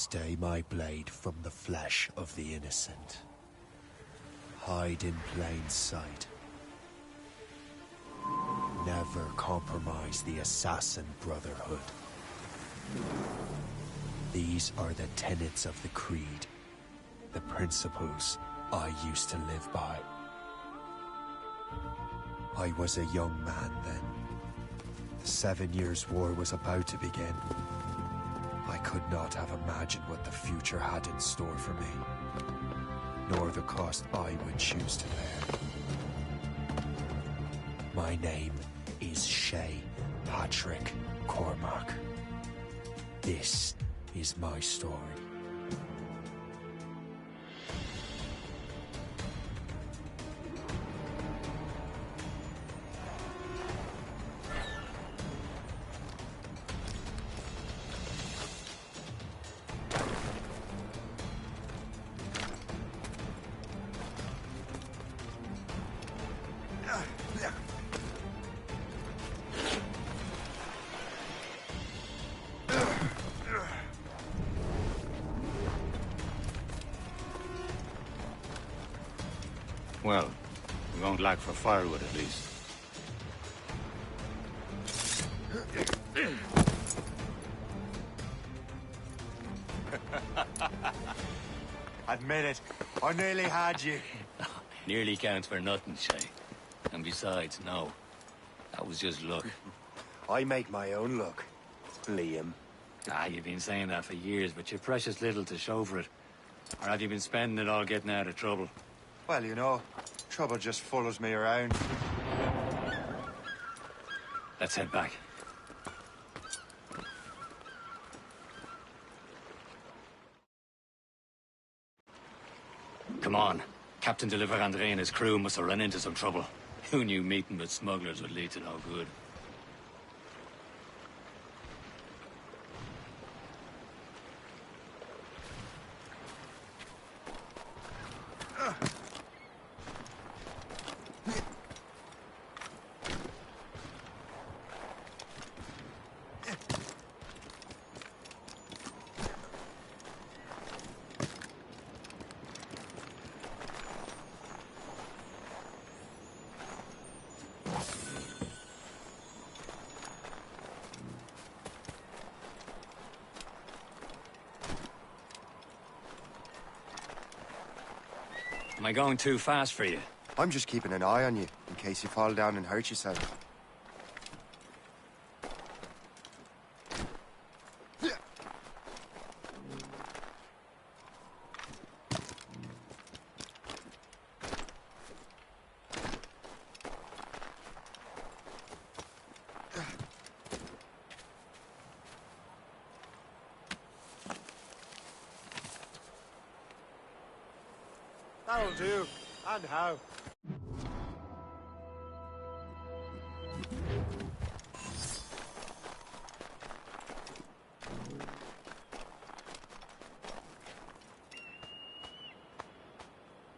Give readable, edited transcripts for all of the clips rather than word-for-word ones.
Stay my blade from the flesh of the innocent. Hide in plain sight. Never compromise the Assassin Brotherhood. These are the tenets of the Creed, the principles I used to live by. I was a young man then. The 7 Years' War was about to begin. I could not have imagined what the future had in store for me, nor the cost I would choose to bear. My name is Shay Patrick Cormac. This is my story. Well, we won't lack for firewood at least. Admit it, I nearly had you. Nearly counts for nothing, Shay. And besides, no. That was just luck. I make my own luck, Liam. You've been saying that for years, but you've precious little to show for it. Or have you been spending it all getting out of trouble? Well, you know, trouble just follows me around. Let's head back. Come on. Captain de Andre and his crew must have run into some trouble. Who knew meeting with smugglers would lead to no good? Am I going too fast for you? I'm just keeping an eye on you, in case you fall down and hurt yourself. That'll do. And how?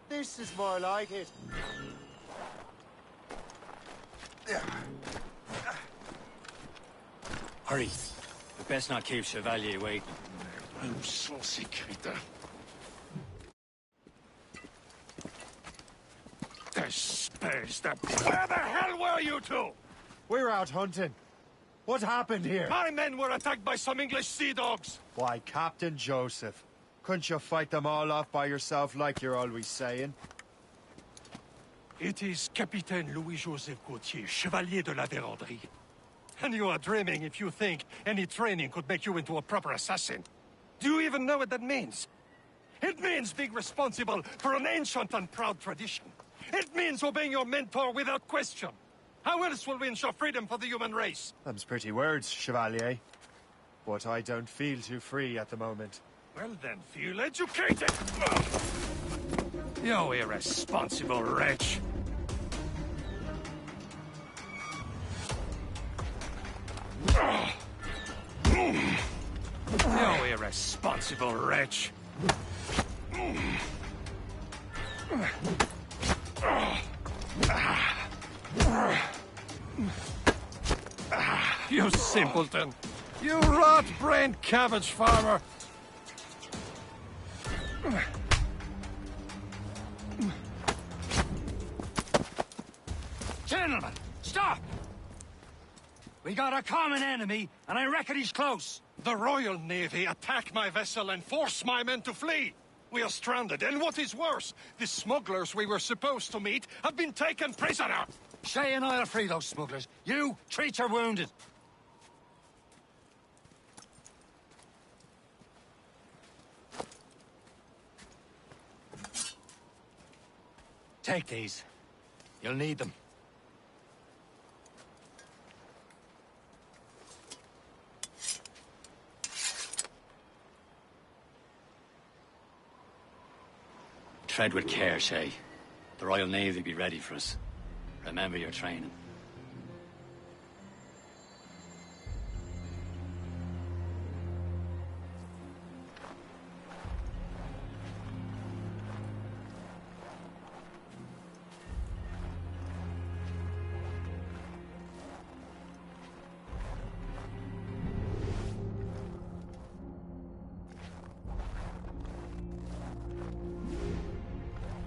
This is more like it. Hurry. We best not keep Chevalier waiting. I'm saucy creature. Where the hell were you two? We're out hunting. What happened here? My men were attacked by some English sea dogs. Why, Captain Joseph. Couldn't you fight them all off by yourself like you're always saying? It is Capitaine Louis-Joseph Gauthier, Chevalier de la Vérendrye. And you are dreaming if you think any training could make you into a proper assassin. Do you even know what that means? It means being responsible for an ancient and proud tradition. It means obeying your mentor without question. How else will we ensure freedom for the human race? Them's pretty words, Chevalier. But I don't feel too free at the moment. Well then, feel educated! You irresponsible wretch! You irresponsible wretch! You simpleton! You rat-brained cabbage farmer! Gentlemen, stop! We got a common enemy, and I reckon he's close. The Royal Navy attacked my vessel and forced my men to flee. We are stranded, and what is worse, the smugglers we were supposed to meet have been taken prisoner. Shay and I'll free those smugglers. You, treat your wounded. Take these. You'll need them. Tread with care, Shay. The Royal Navy will be ready for us. Remember your training.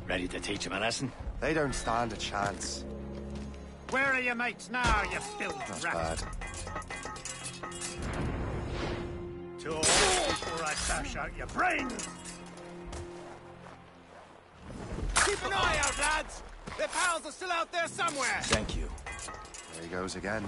Ready to teach him a lesson? They don't stand a chance. Where are your mates now, you filthy Not rat? bad. Talk before I bash out your brains! Keep an eye out, lads! Their pals are still out there somewhere! Thank you. There he goes again.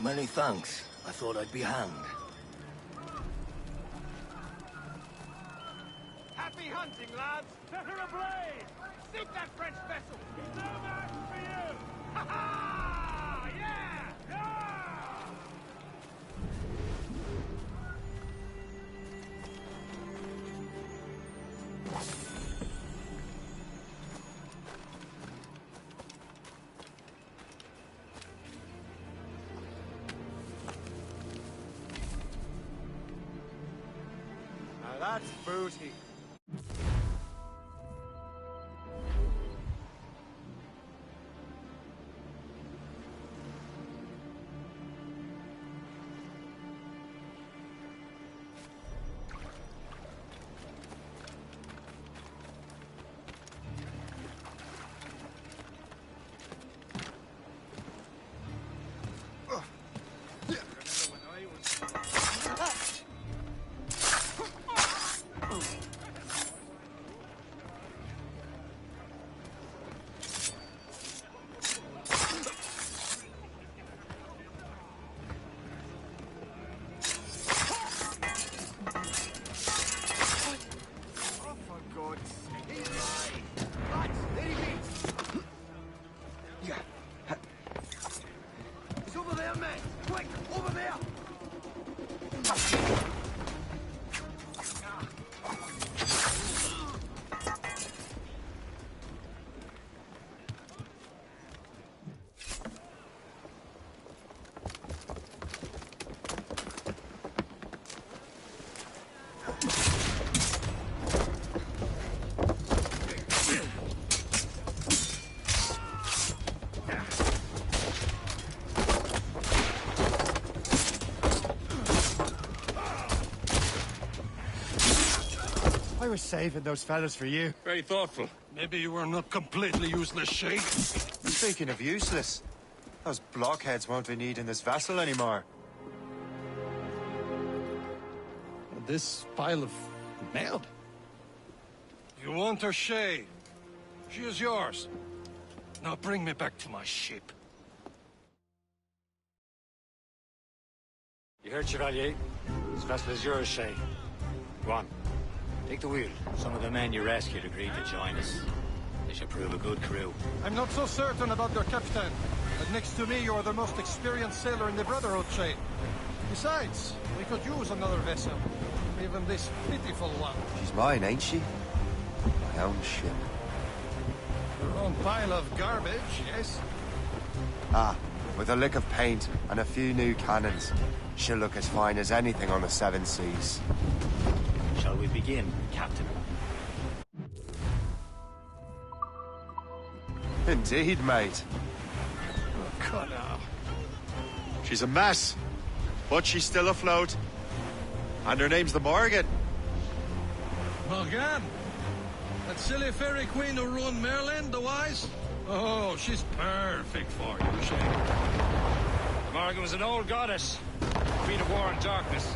Many thanks. I thought I'd be hanged. Happy hunting, lads! Set her ablaze! Sink that French vessel! It's no match for you! Ha ha! Yeah! Yeah! Now that's booty. I was saving those fellas for you. Very thoughtful. Maybe you were not completely useless, Shay. Speaking of useless, those blockheads won't be needing this vessel anymore. This pile of mail. You want her, Shay? She is yours. Now bring me back to my ship. You heard, Chevalier? This vessel is yours, Shay. Go on. Take the wheel. Some of the men you rescued agreed to join us. They should prove a good crew. I'm not so certain about your captain, but next to me, you're the most experienced sailor in the Brotherhood chain. Besides, we could use another vessel. Even this pitiful one. She's mine, ain't she? My own ship. Your own pile of garbage, yes? Ah, with a lick of paint and a few new cannons, she'll look as fine as anything on the seven seas. Shall we begin, Captain? Indeed, mate. Oh, Connor. She's a mess, but she's still afloat. And her name's the Morgan. Morgan? That silly fairy queen who ruined Merlin, the wise? Oh, she's perfect for you, Shane. The Morgan was an old goddess. Queen of war and darkness.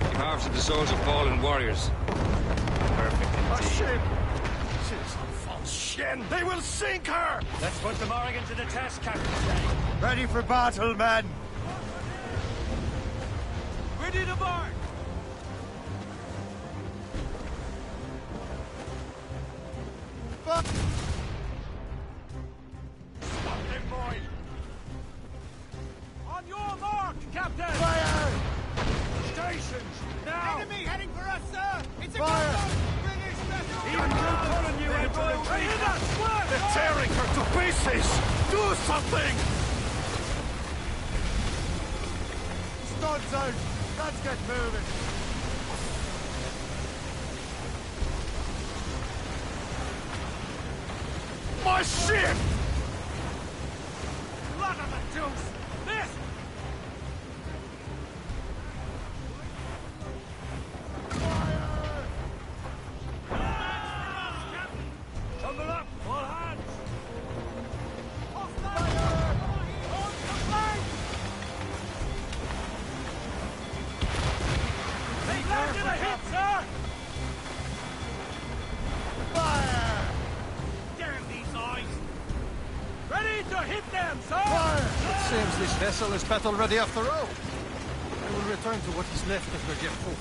She harvested the souls of fallen warriors. Perfect A indeed. ship! She's a false shin! They will sink her! Let's put the Morgan to the test, Captain. Ready for battle, men! Ready to march! Fuck! Stop them, boys! On your mark, Captain! Fire! Stations, now! Enemy heading for us, sir! It's a Fire! gunboat! British vessel! Even pulling you into the tree! They're tearing her to pieces! Do something! Studs out! Let's get moving! My ship! Blood of the deuce! This! Tumble up, all hands! They landed a hit, sir! Fire! Damn these eyes! Ready to hit them, sir! It seems this vessel is battle ready after all. I will return to what is left of the Jefu.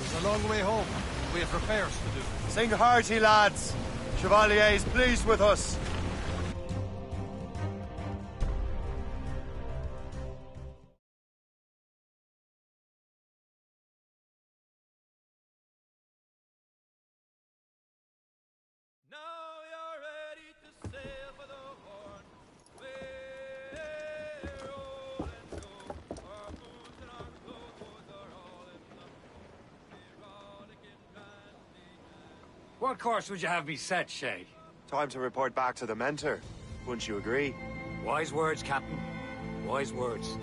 It's a long way home. We have repairs to do. Sing hearty, lads! Chevalier is pleased with us. Now you're ready to sail for the Horn. We're rolling go. Our moons and our clothes are all in the rollicking dandy. What course would you have me set, Shay? Time to report back to the mentor. Wouldn't you agree? Wise words, Captain. Wise words.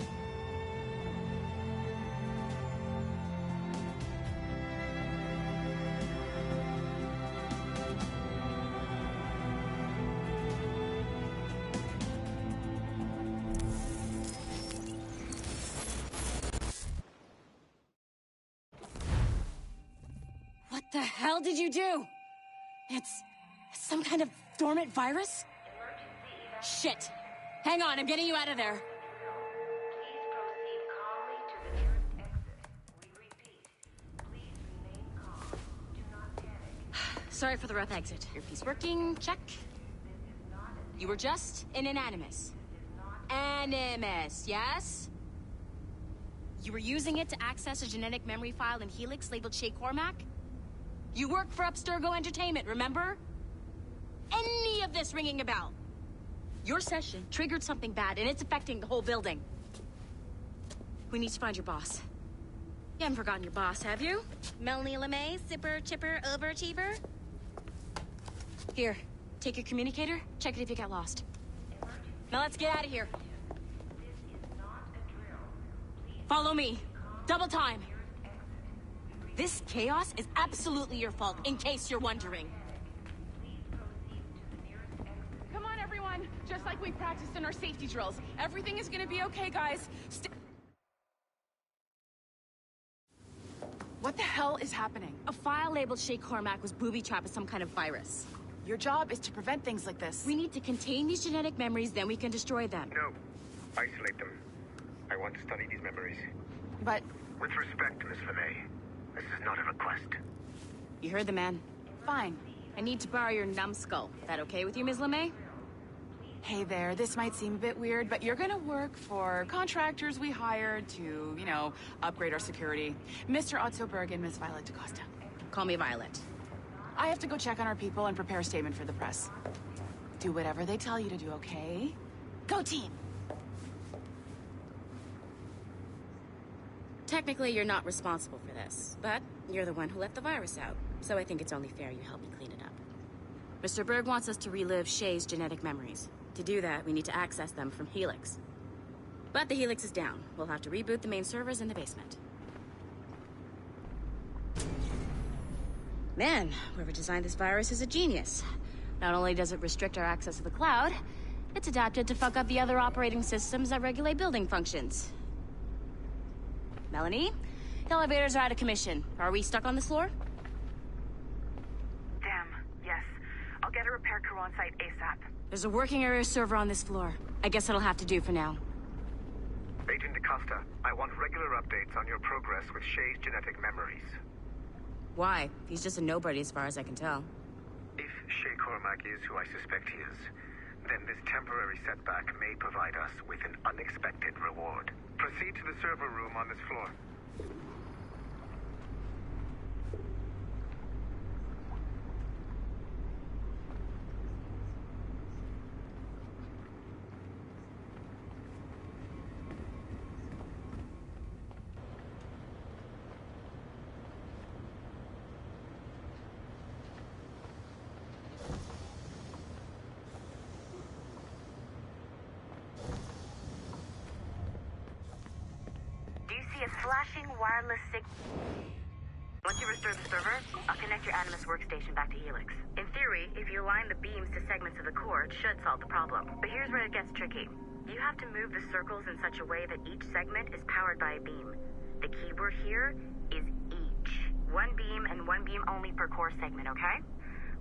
What the hell did you do? It's some kind of dormant virus? Shit. Hang on, I'm getting you out of there. Please proceed calmly to the nearest exit. We repeat, please remain calm. Do not panic. Sorry for the rough exit. Earpiece working, check. You were just in an animus. Animus, yes? You were using it to access a genetic memory file in Helix labeled Shay Cormac? You work for Abstergo Entertainment, remember? Any of this ringing a bell? Your session triggered something bad, and it's affecting the whole building. We need to find your boss. You haven't forgotten your boss, have you? Melanie LeMay, zipper, chipper, overachiever? Here, take your communicator, check it if you get lost. Now let's get out of here. Follow me. Double time. This chaos is absolutely your fault, in case you're wondering. Come on, everyone. Just like we practiced in our safety drills. Everything is gonna be okay, guys. What the hell is happening? A file labeled Shay Cormac was booby-trapped with some kind of virus. Your job is to prevent things like this. We need to contain these genetic memories, then we can destroy them. No. Isolate them. I want to study these memories. But With respect, Miss LeMay, this is not a request. You heard the man. fine. I need to borrow your numbskull. That okay with you, Ms. LeMay? Hey there, this might seem a bit weird, but you're gonna work for contractors we hired to, you know, upgrade our security. Mr. Otto Berg and Miss Violet DaCosta. Call me Violet. I have to go check on our people and prepare a statement for the press. Do whatever they tell you to do, okay? Go team! Technically, you're not responsible for this, but you're the one who let the virus out, so I think it's only fair you help me clean it up. Mr. Berg wants us to relive Shay's genetic memories. To do that, we need to access them from Helix. But the Helix is down. We'll have to reboot the main servers in the basement. Man, whoever designed this virus is a genius. Not only does it restrict our access to the cloud, it's adapted to fuck up the other operating systems that regulate building functions. Melanie? The elevators are out of commission. Are we stuck on this floor? Damn, yes. I'll get a repair crew on site ASAP. There's a working area server on this floor. I guess that'll have to do for now. Agent DaCosta, I want regular updates on your progress with Shay's genetic memories. Why? He's just a nobody as far as I can tell. If Shay Cormac is who I suspect he is, then this temporary setback may provide us with an unexpected reward. Proceed to the server room on this floor. Flashing wireless Once you restore the server, I'll connect your Animus workstation back to Helix. In theory, if you align the beams to segments of the core, it should solve the problem. But here's where it gets tricky. You have to move the circles in such a way that each segment is powered by a beam. The keyword here is each. One beam and one beam only per core segment, okay?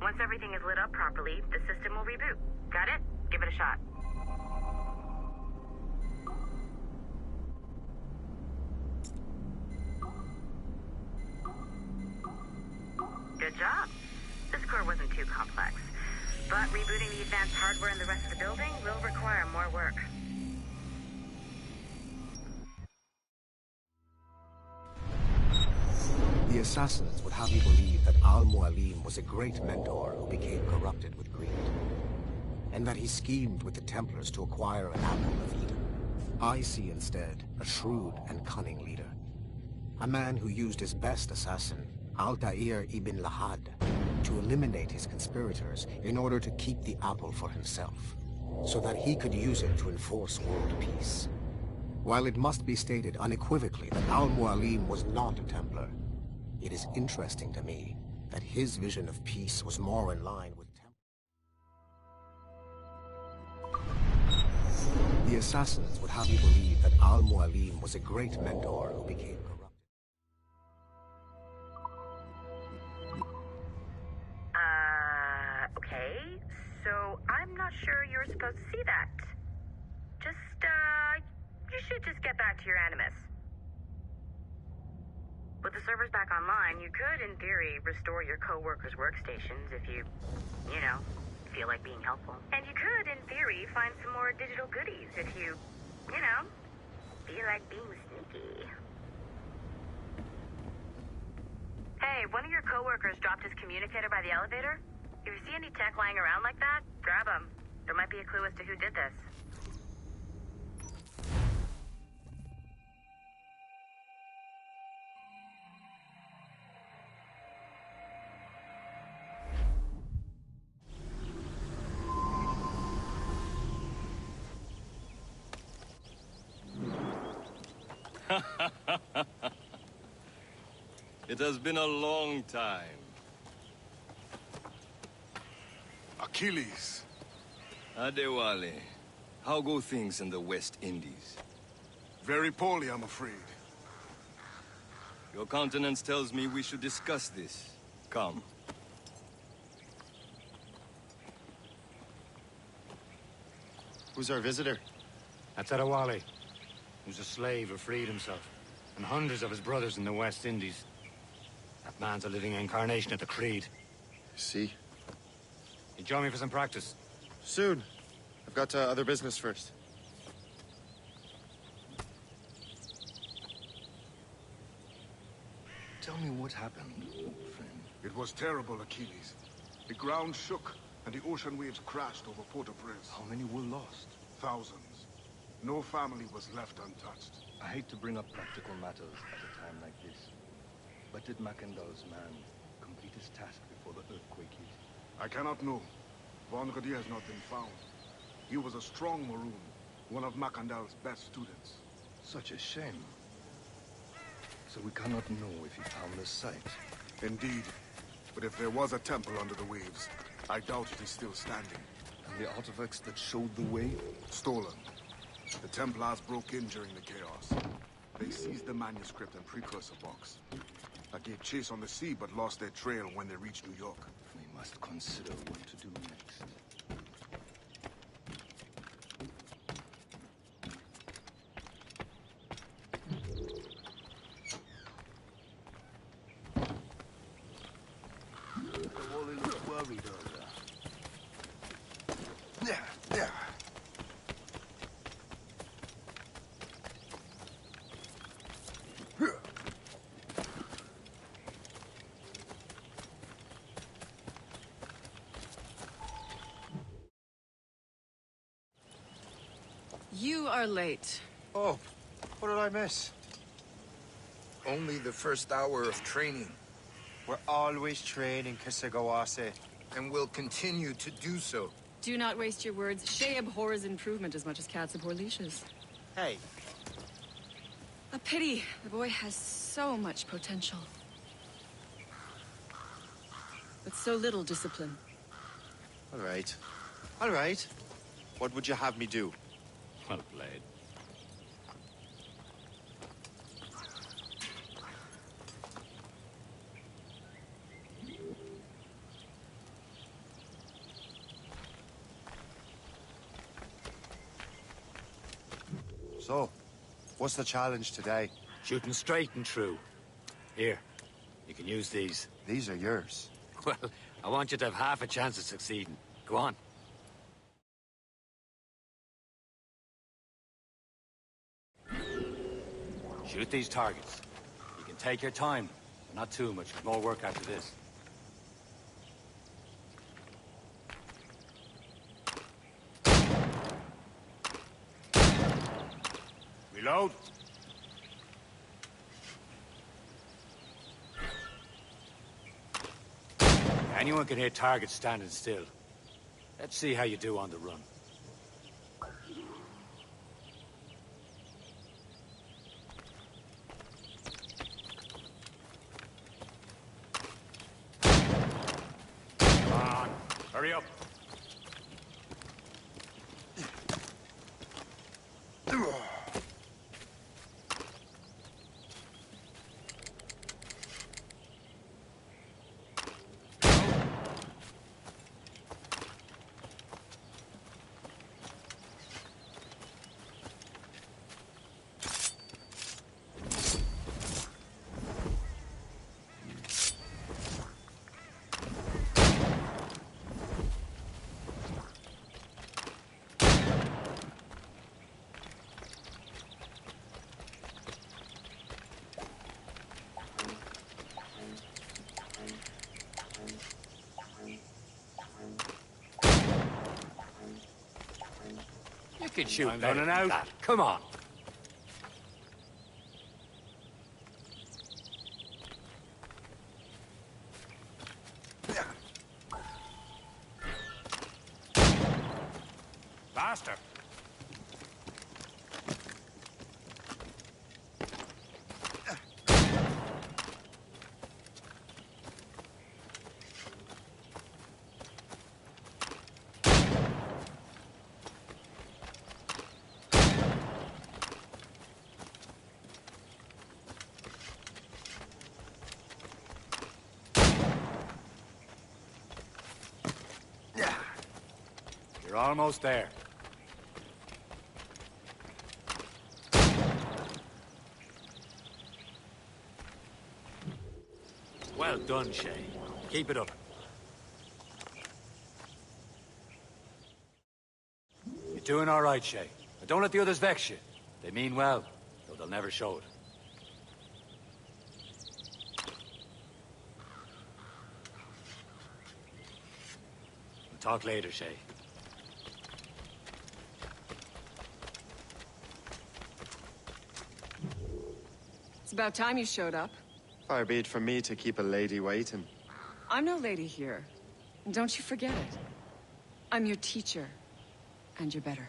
Once everything is lit up properly, the system will reboot. Got it? Give it a shot. Good job. This core wasn't too complex. But rebooting the advanced hardware in the rest of the building will require more work. The assassins would have you believe that Al-Mualim was a great mentor who became corrupted with greed, and that he schemed with the Templars to acquire an apple of Eden. I see instead a shrewd and cunning leader. A man who used his best assassin, Altair ibn Lahad, to eliminate his conspirators in order to keep the apple for himself, so that he could use it to enforce world peace. While it must be stated unequivocally that Al-Mualim was not a Templar, it is interesting to me that his vision of peace was more in line with The assassins would have you believe that Al-Mualim was a great mentor who became corrupted. Okay, so I'm not sure you were supposed to see that. You should just get back to your Animus. With the servers back online, you could, in theory, restore your co-workers' workstations if you feel like being helpful. And you could, in theory, find some more digital goodies if you feel like being sneaky. Hey, one of your co-workers dropped his communicator by the elevator. If you see any tech lying around like that, grab them. There might be a clue as to who did this. It has been a long time. Achilles. Adewale, how go things in the West Indies? Very poorly, I'm afraid. Your countenance tells me we should discuss this. Come. Who's our visitor? That's Adewale. Who's a slave who freed himself. And hundreds of his brothers in the West Indies. That man's a living incarnation of the Creed. See? You join me for some practice? Soon. I've got other business first. Tell me what happened, friend. It was terrible, Achilles. The ground shook, and the ocean waves crashed over Port-au-Prince. How many were lost? Thousands. No family was left untouched. I hate to bring up practical matters at a time like this. But did Mackandal's man complete his task before the earthquake hit? I cannot know. Von Rodier has not been found. He was a strong Maroon, one of Mackandal's best students. Such a shame. So we cannot know if he found the site. Indeed. But if there was a temple under the waves, I doubt it is still standing. And the artifacts that showed the way? Stolen. The Templars broke in during the chaos. They seized the manuscript and precursor box. I gave chase on the sea, but lost their trail when they reached New York. We must consider what to do next. Wally looks worried over. Yeah. You are late. Oh, what did I miss? Only the first hour of training. We're always training, Kisagawase. And will continue to do so. Do not waste your words. Shay abhors improvement as much as cats abhor leashes. Hey. A pity. The boy has so much potential. But so little discipline. All right. All right. What would you have me do? Well played. So, what's the challenge today? Shooting straight and true. Here, you can use these. These are yours. Well, I want you to have half a chance of succeeding. Go on. Shoot these targets. You can take your time, but not too much. There's more work after this. Reload. Anyone can hit targets standing still. Let's see how you do on the run. Come on, hurry up. You can shoot better than that. Come on. Faster. You're almost there. Well done, Shay. Keep it up. doing all right, Shay. But don't let the others vex you. They mean well, though they'll never show it. We'll talk later, Shay. It's about time you showed up. Far be it from me to keep a lady waiting. I'm no lady here. And don't you forget it. I'm your teacher. And you're better.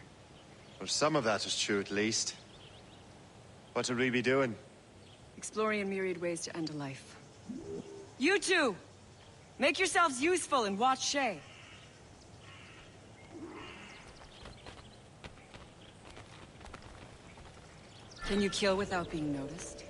Well, some of that is true, at least. What would we be doing? Exploring a myriad ways to end a life. You two! Make yourselves useful and watch Shay. Can you kill without being noticed?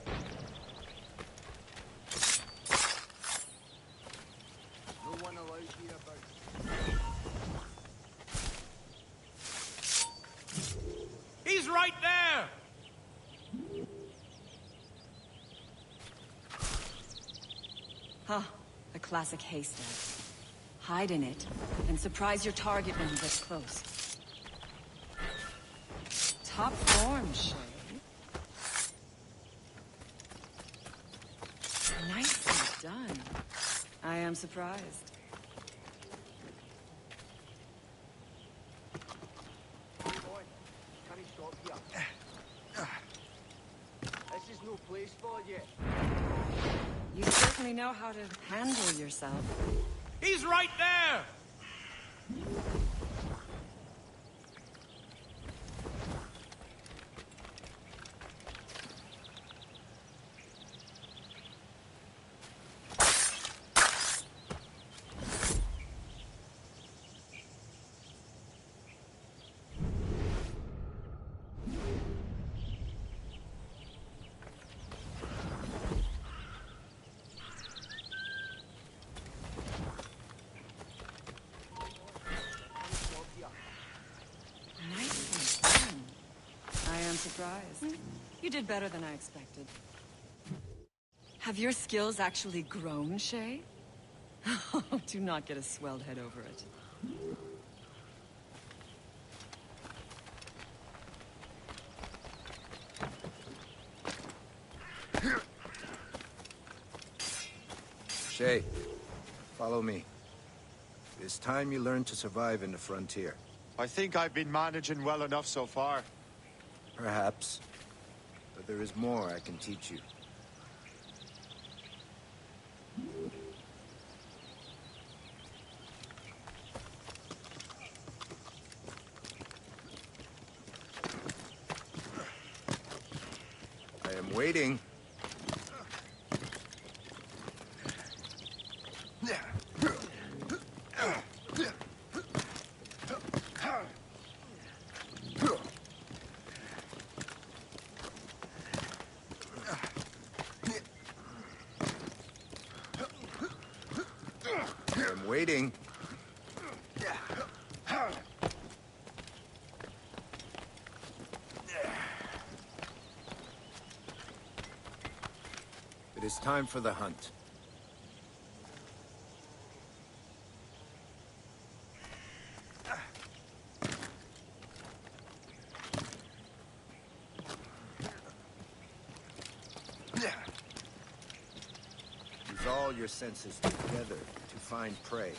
He's right there! Huh. A classic haystack. Hide in it, and surprise your target when he gets close. Top form, Shay. Nicely done. I am surprised. This is no place for you. You certainly know how to handle yourself. He's right there! Surprised. You did better than I expected. Have your skills actually grown, Shay? Do not get a swelled head over it. Shay, follow me. It's time you learn to survive in the frontier. I think I've been managing well enough so far. Perhaps. But there is more I can teach you. I am waiting. Waiting. It is time for the hunt. Use all your senses together to find prey.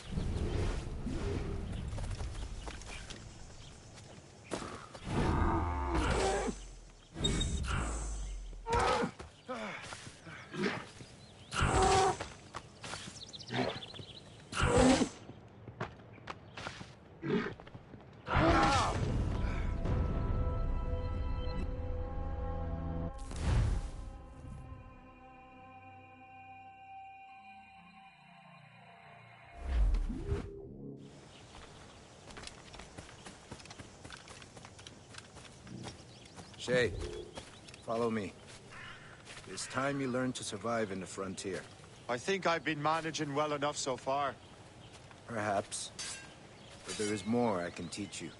Shay, follow me. It's time you learn to survive in the frontier. I think I've been managing well enough so far. Perhaps. But there is more I can teach you.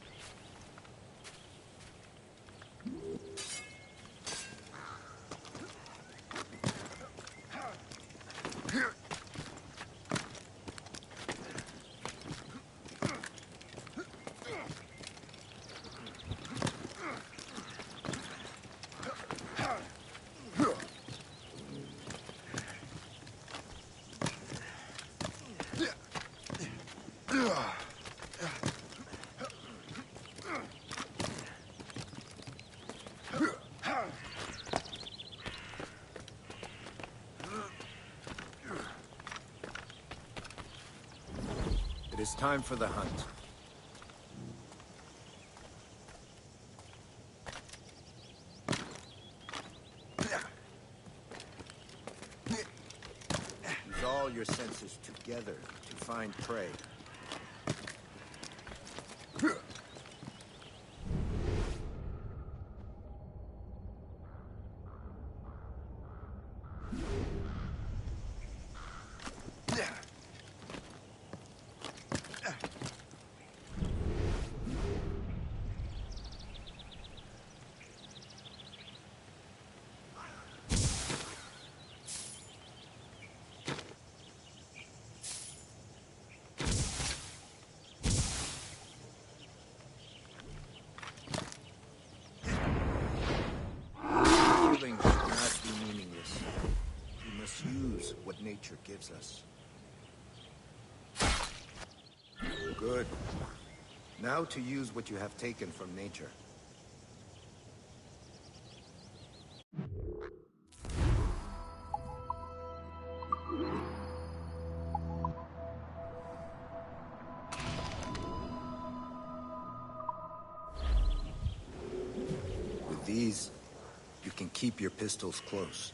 It is time for the hunt. Use all your senses together to find prey. Killing should not be meaningless. We must use what nature gives us. Good. Now to use what you have taken from nature. With these, you can keep your pistols close.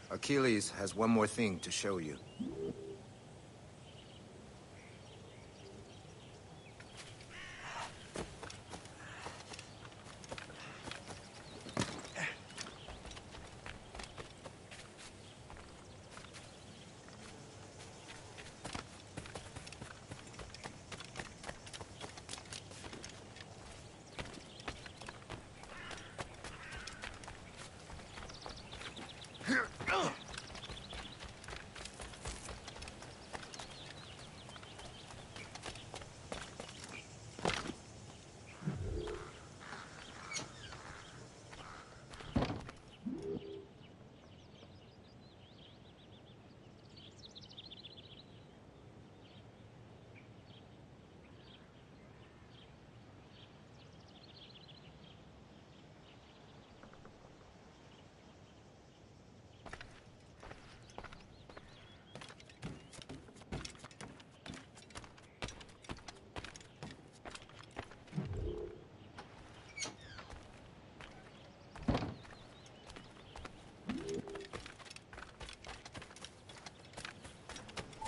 Achilles has one more thing to show you.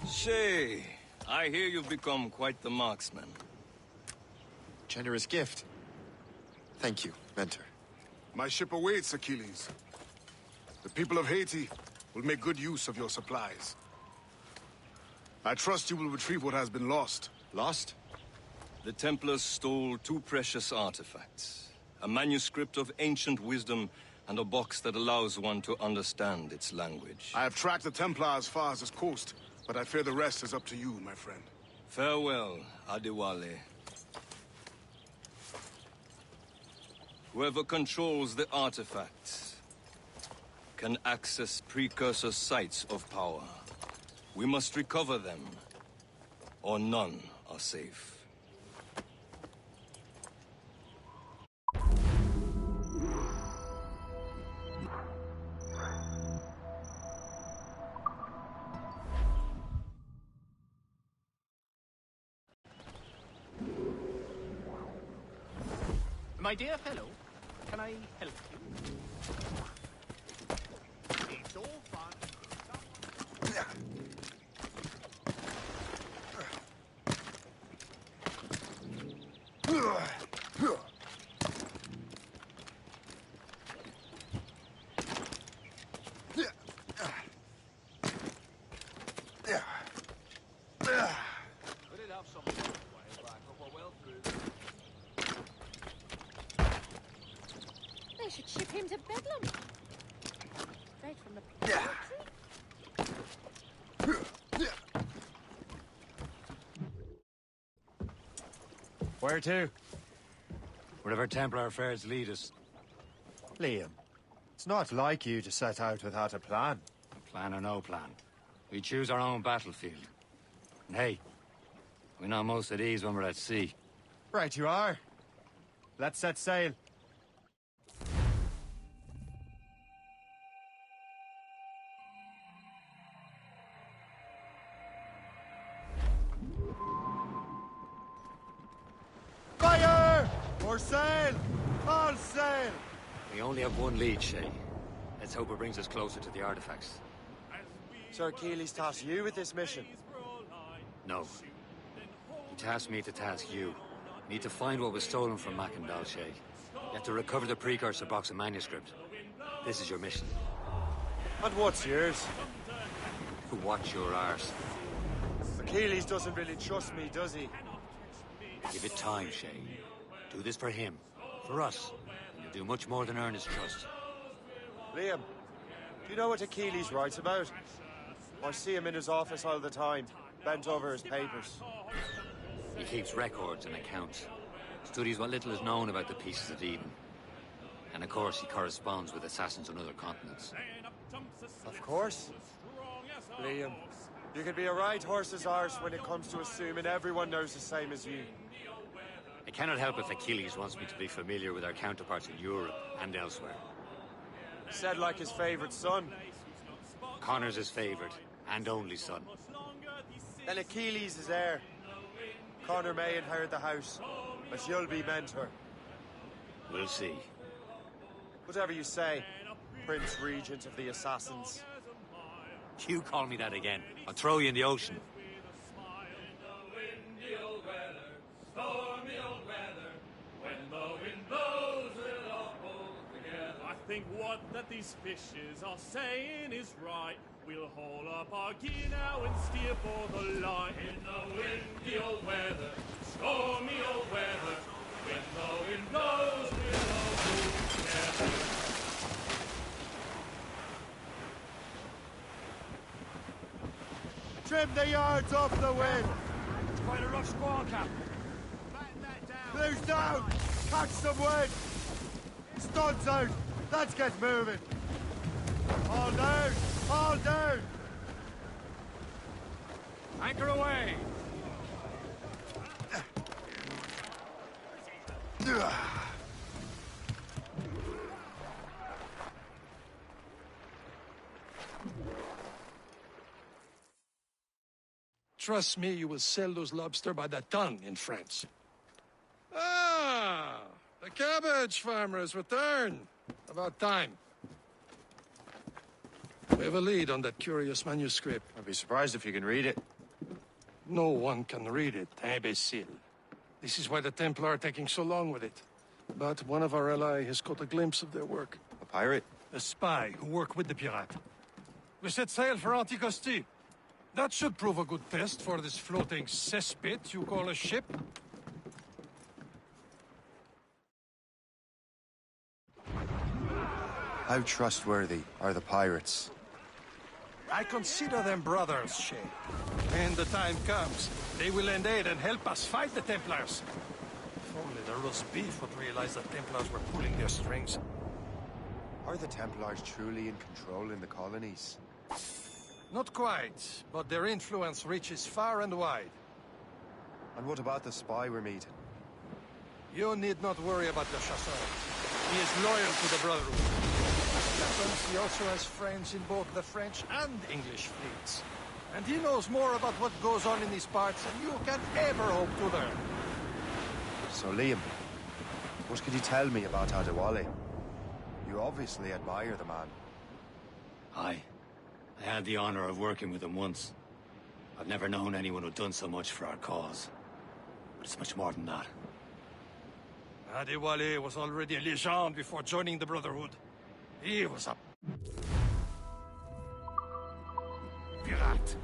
Shay, I hear you've become quite the marksman. Generous gift. Thank you, Mentor. My ship awaits, Achilles. The people of Haiti will make good use of your supplies. I trust you will retrieve what has been lost. Lost? The Templars stole two precious artifacts. A manuscript of ancient wisdom and a box that allows one to understand its language. I have tracked the Templar as far as this coast, but I fear the rest is up to you, my friend. Farewell, Adewale. Whoever controls the artifacts can access precursor sites of power. We must recover them, or none are safe. My dear fellow, can I help you? It's all fun. We did have some a while back, but we're well through. They should ship him to Bedlam. Straight from the galaxy. Where to? Wherever Templar affairs lead us. Liam, it's not like you to set out without a plan. A plan or no plan. We choose our own battlefield. And hey, we know most of these when we're at sea. Right you are. Let's set sail. For sail! All sail! We only have one lead, Shay. Let's hope it brings us closer to the artifacts. Sir Keeley's tasked you with this mission. No. He tasked me to task you. We need to find what was stolen from Mackandal, Shay. You have to recover the precursor box of manuscript. This is your mission. And what's yours? To watch your arse. Achilles doesn't really trust me, does he? Give it time, Shay. Do this for him. For us. And you'll do much more than earn his trust. Liam, do you know what Achilles writes about? I see him in his office all the time, bent over his papers. He keeps records and accounts. Studies what little is known about the pieces of Eden. And of course, he corresponds with assassins on other continents. Of course. Liam, you can be a right horse's arse when it comes to assuming everyone knows the same as you. I cannot help if Achilles wants me to be familiar with our counterparts in Europe and elsewhere. Said like his favorite son. Connor's his favorite and only son. Then Achilles is heir. Connor may inherit the house, but you'll be mentor. We'll see. Whatever you say, Prince Regent of the Assassins. You call me that again, I'll throw you in the ocean. I think what that these fishes are saying is right. We'll haul up our gear now and steer for the line. In the windy old weather, stormy old weather, when the wind blows, we'll all pull together. Trim the yards off the wind! It's quite a rough squall, Cap. Blue's down! Catch some wind! Studs out! Let's get moving! All down! All down! Anchor away! Trust me, you will sell those lobster by the ton in France. Ah! The cabbage farmer has returned. About time. We have a lead on that curious manuscript. I'd be surprised if you can read it. No one can read it, imbecile. This is why the Templar are taking so long with it. But one of our allies has caught a glimpse of their work. A pirate? A spy who worked with the pirate. We set sail for Anticosti. That should prove a good test for this floating cesspit you call a ship. How trustworthy are the pirates? I consider them brothers, Shay. When the time comes, they will lend aid and help us fight the Templars. If only the roast beef would realize the Templars were pulling their strings. Are the Templars truly in control in the colonies? Not quite, but their influence reaches far and wide. And what about the spy we're meeting? You need not worry about the chasseur. He is loyal to the Brotherhood. As happens, he also has friends in both the French and English fleets. And he knows more about what goes on in these parts than you can ever hope to learn. So, Liam, what can you tell me about Adewale? You obviously admire the man. Aye. I had the honor of working with him once. I've never known anyone who'd done so much for our cause. But it's much more than that. Adewale was already a legend before joining the Brotherhood. He was a pirate.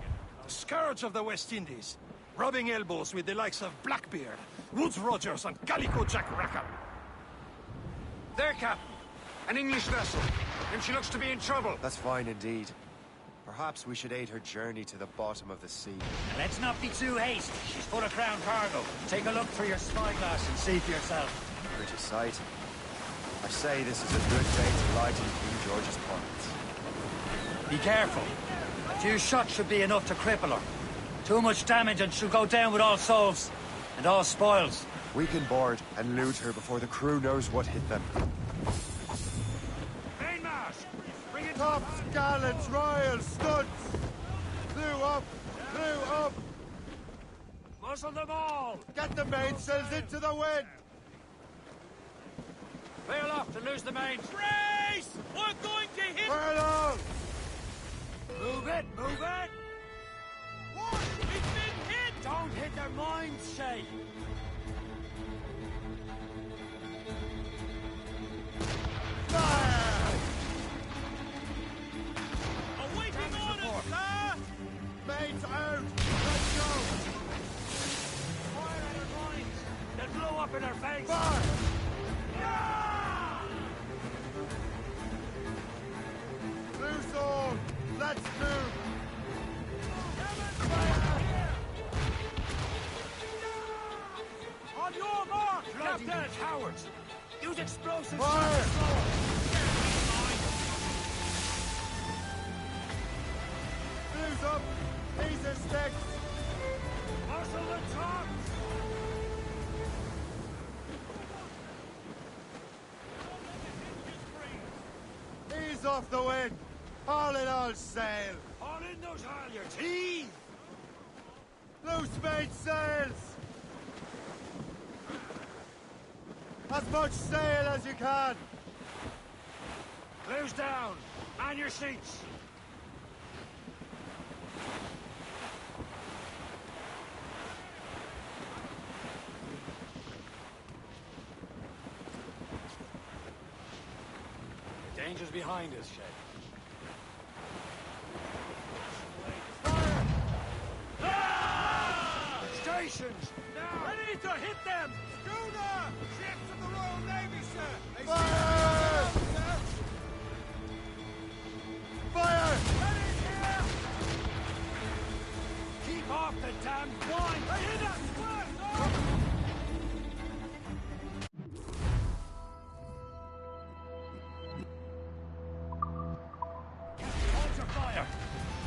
The scourge of the West Indies. Rubbing elbows with the likes of Blackbeard, Woodes Rogers, and Calico Jack Rackham. There, Captain. An English vessel. And she looks to be in trouble. That's fine indeed. Perhaps we should aid her journey to the bottom of the sea. Now, let's not be too hasty. She's full of crown cargo. Take a look through your spyglass and see for yourself. Pretty sight. I say this is a good day to lighten King George's pockets. Be careful. A few shots should be enough to cripple her. Too much damage and she'll go down with all souls. And all spoils. We can board and loot her before the crew knows what hit them. Mainmast! Bring it Tops, gallants, royals, studs! Blew up! Blew up! Muzzle them all! Get the mainsails into the wind! Bail off to lose the main. Brace! We're going to hit... Furlong! Move it! Move it! What? It's been hit! Don't hit their minds, Shay! Fire! Awaiting orders, sir! Mates out! Let's go! Fire at their minds! They'll blow up in their face! Fire! Yeah! Loose all! Let's move! On your mark, Captain! Cowards! Use explosives! Fire! Loose up! Piece of sticks! Marshal the tops! Ease off the wind! All in all sail! All in those halyards! Heave! Loose mate sails! As much sail as you can! Clews down! Man your seats! The danger's behind us, Shay. Stations! Now! Ready to hit them! Schooner! Ships of the Royal Navy, sir! They Fire! sir! Fire! Ready here! Keep off the damned wine! They hit us! Sir! Hold your fire!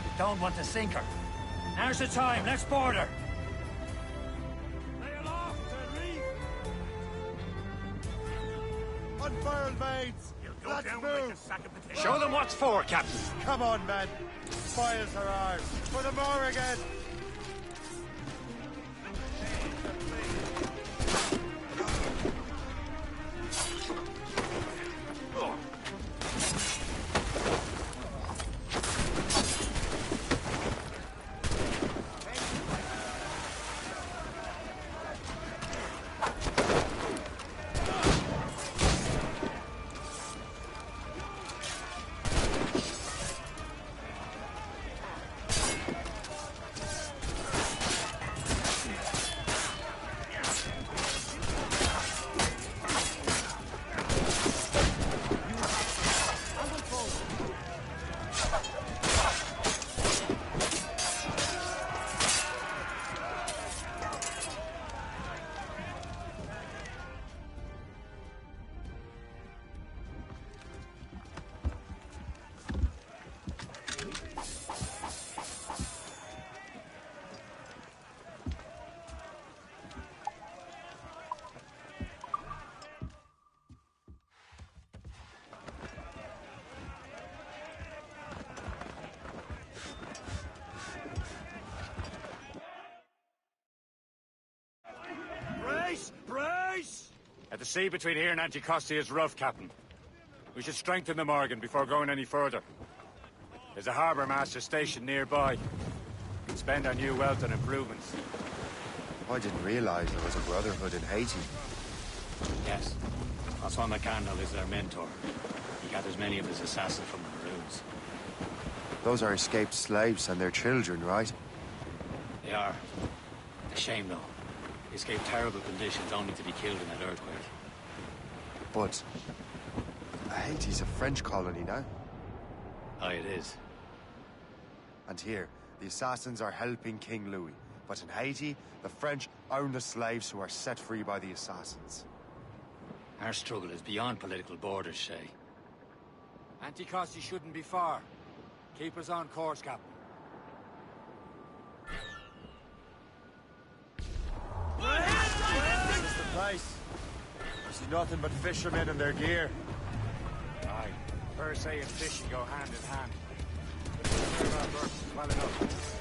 You don't want to sink her. Now's the time, let's board her! Lay aloft and reef! Unfurled mates! Let's move! Show them what's for, Captain! Come on, men! Fires her arms! For the Morrigan! Brace! Brace! The sea between here and Anticosti is rough, Captain. We should strengthen the Morgan before going any further. There's a harbour master stationed nearby. We can spend our new wealth on improvements. I didn't realize there was a brotherhood in Haiti. Yes. Osman McCandle is their mentor. He gathers many of his assassins from the Maroons. Those are escaped slaves and their children, right? They are. A shame, though. They escaped terrible conditions only to be killed in that earthquake. But Haiti's a French colony now. Aye, it is. And here, the assassins are helping King Louis. But in Haiti, the French own the slaves who are set free by the assassins. Our struggle is beyond political borders, Shay. Anticosti shouldn't be far. Keep us on course, Captain. This is the place. I see nothing but fishermen and their gear. Aye. Per se and fishing go hand in hand. Serve our purposes well enough.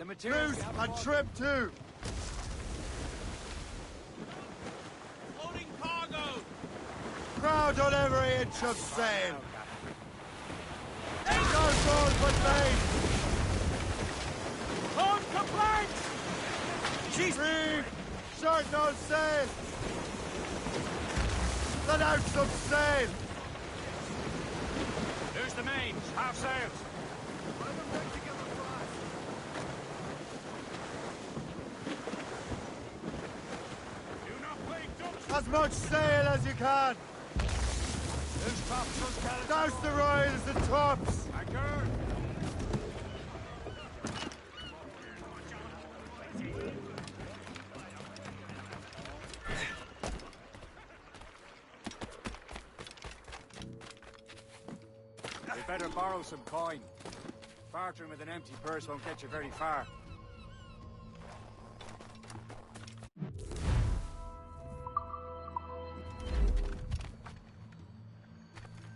materials... Loose and trim too! Loading cargo! Crowd on every inch of sail! No gold but made! Home complaints! Reeve! Short no sail! Let out some sail! There's the mains, half sails. As much sail as you can! Douse the royals and tops! You better borrow some coin. Bartering with an empty purse won't get you very far.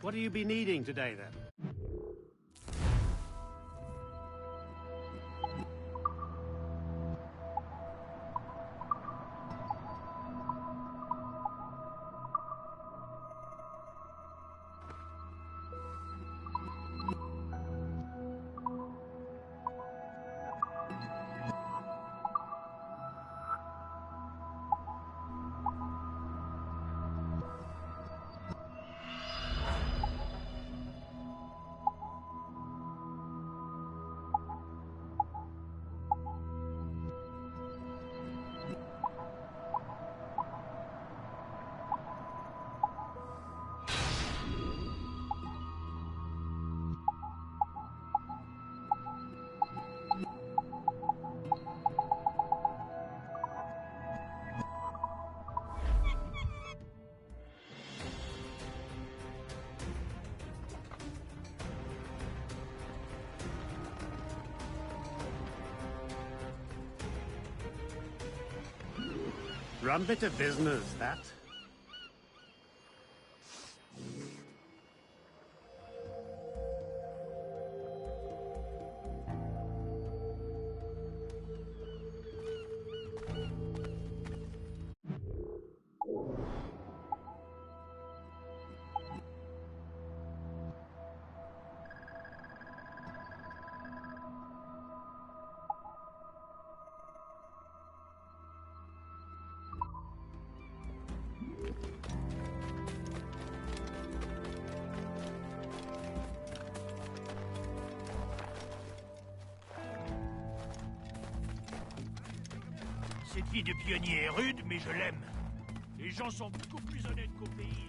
What do you be needing today, then? Rum bit of business, that. Cette vie de pionnier est rude, mais je l'aime. Les gens sont beaucoup plus honnêtes qu'au pays.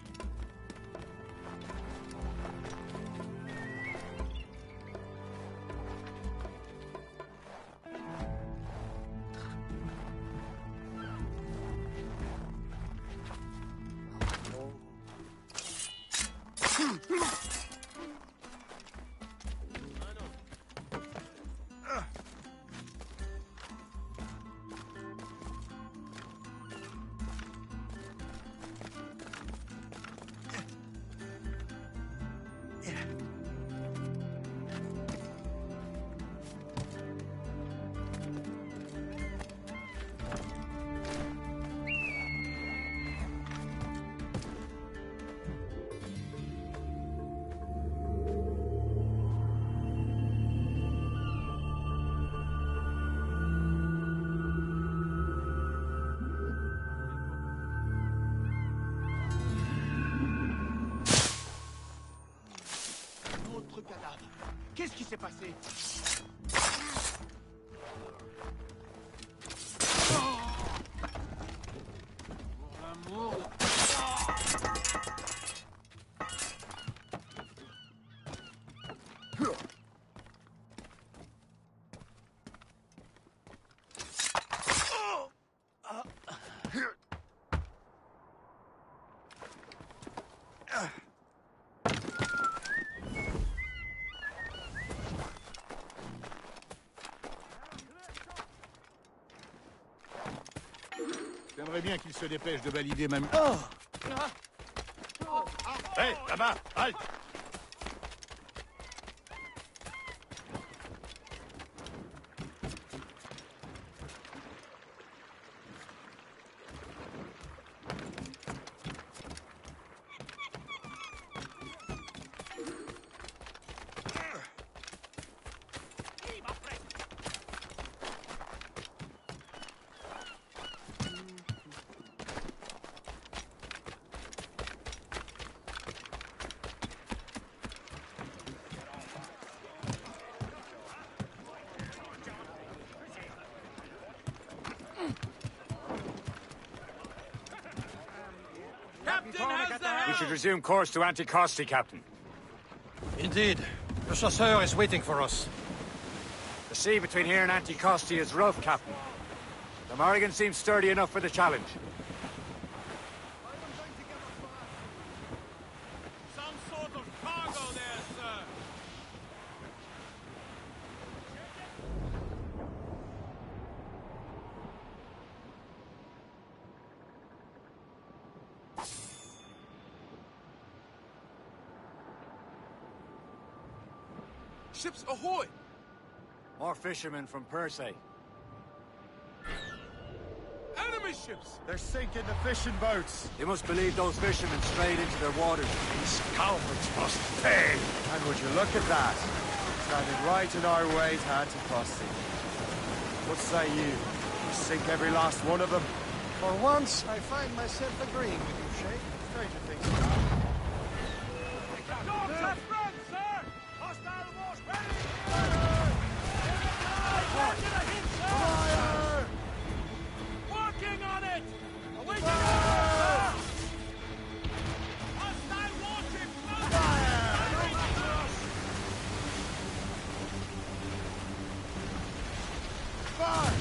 Qu'est-ce qui s'est passé? Pour l'amour de... J'aimerais bien qu'il se dépêche de valider ma... Hé, là-bas, halte! We should resume course to Anticosti, Captain. Indeed. The chasseur is waiting for us. The sea between here and Anticosti is rough, Captain. The Morrigan seems sturdy enough for the challenge. Some sort of cargo there, sir. Ships ahoy! More fishermen from Persay. Enemy ships! They're sinking the fishing boats. You must believe those fishermen strayed into their waters. These cowards must pay. And would you look at that? Standing right in our way to Anticosti. What say you? We sink every last one of them. For once, I find myself agreeing with you, Shay. Stranger things have happened. Dogs are friends, sir! Hostile force ready! Fire! Working on it! Awaiting orders, sir! Hostile warship Fire!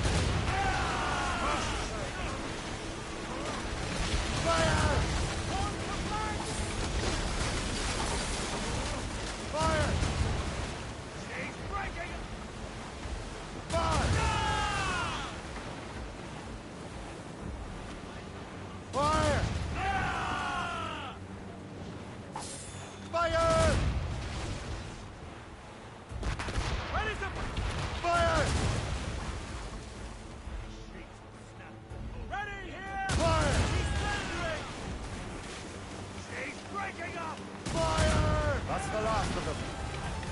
Fire! Fire! She's breaking! Fire! Fire! Fire! Ready to... Fire! Ready here! Fire! She's surrendering! She's breaking up! Fire! That's the last of them.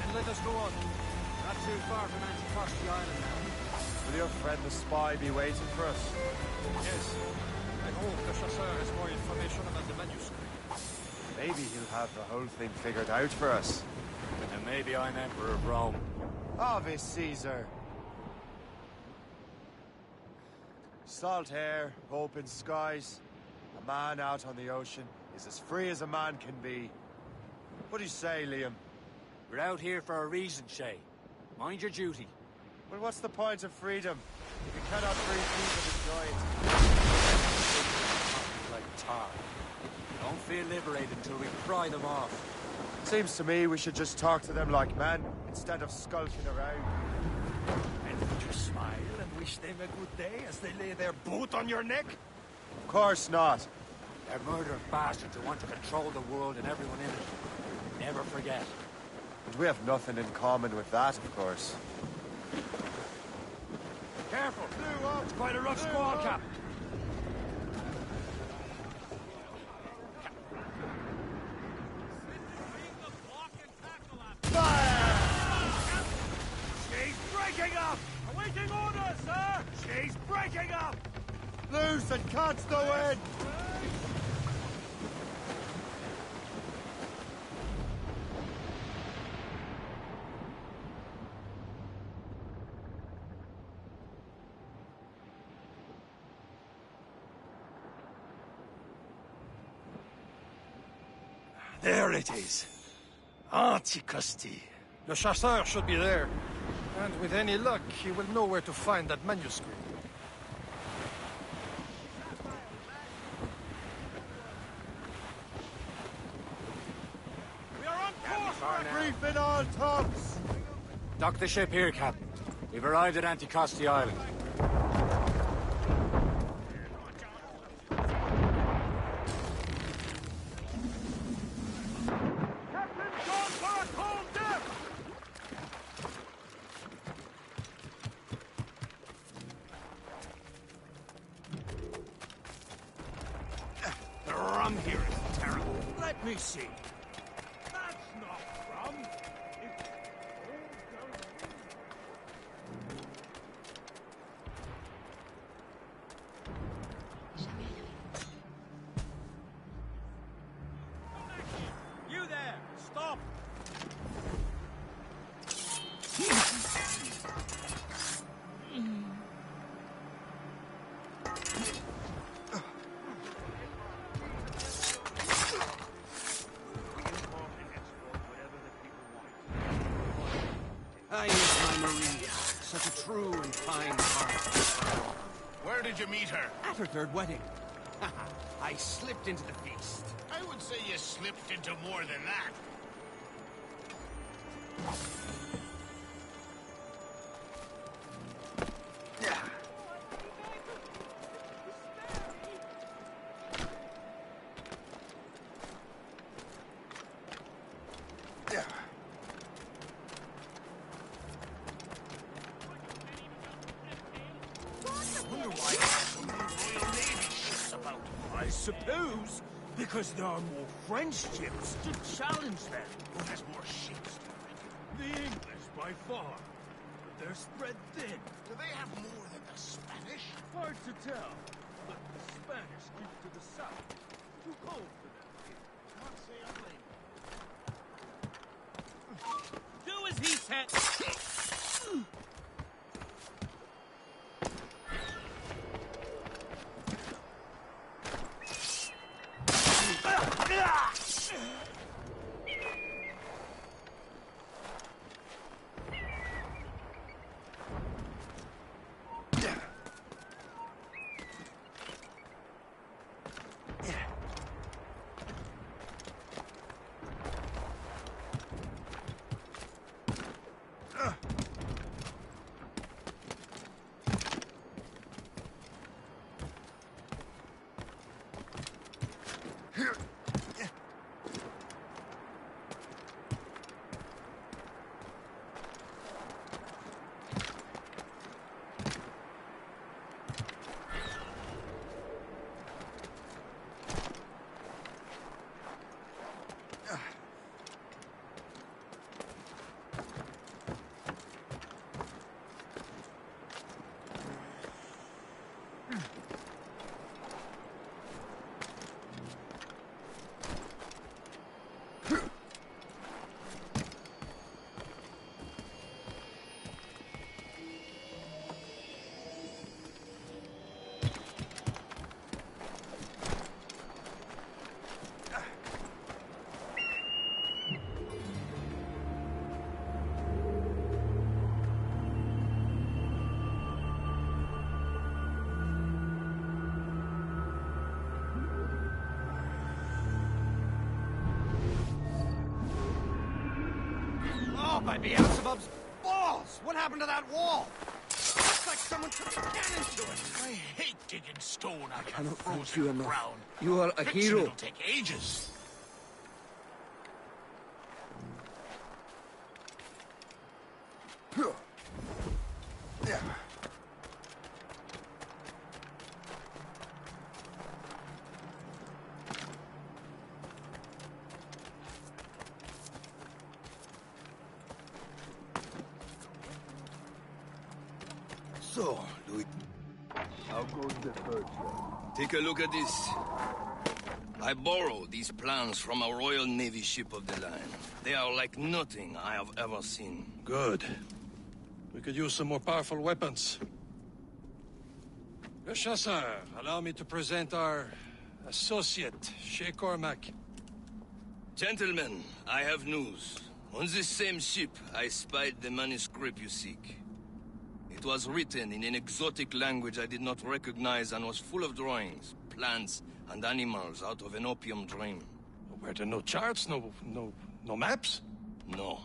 Then let us go on. Not too far from Anticosti Island now. Will your friend the spy be waiting for us? Yes. I hope the chasseur has more information about the manuscript. Maybe he'll have the whole thing figured out for us. And maybe I'm Emperor of Rome. Ave Caesar. Salt air, open skies. A man out on the ocean is as free as a man can be. What do you say, Liam? We're out here for a reason, Shay. Mind your duty. Well, what's the point of freedom if you cannot free people enjoy it? Like tar. Don't feel liberated until we pry them off. Seems to me we should just talk to them like men instead of skulking around. And would you smile and wish them a good day as they lay their boot on your neck? Of course not. They're murdering bastards who want to control the world and everyone in it. Never forget. And we have nothing in common with that, of course. Careful! It's quite a rough squall, Captain. She's breaking up! Awaiting orders, sir! She's breaking up! Loose and catch the wind! There it is. Anticosti. The chasseur should be there. And with any luck, he will know where to find that manuscript. We are on course! Reef in all tops! Dock the ship here, Captain. We've arrived at Anticosti Island. Captain's gone for a cold death! The rum here is terrible. Let me see. That's not rum! It's You there! Stop! Where did you meet her? At her third wedding. I slipped into the feast. I would say you slipped into more than that. I suppose because there are more French ships to challenge them. Who has more ships? The English by far. But they're spread thin. Do they have more than the Spanish? Hard to tell. But the Spanish keep to the south. Too cold for them. Can't say I blame Do as he said. By Beelzebub's balls! What happened to that wall? Looks like someone took a cannon to it. I hate digging stone out of Cannot thank frozen you enough. ground. You are a Fixing hero. it'll take ages. So, Louis, How goes the third job? take a look at this. I borrowed these plans from a Royal Navy ship of the line. They are like nothing I have ever seen. Good. We could use some more powerful weapons. Le Chasseur, allow me to present our associate, Shay Cormac. Gentlemen, I have news. On this same ship, I spied the manuscript you seek. It was written in an exotic language I did not recognize and was full of drawings, plants, and animals out of an opium dream. Were there no charts, no maps? No.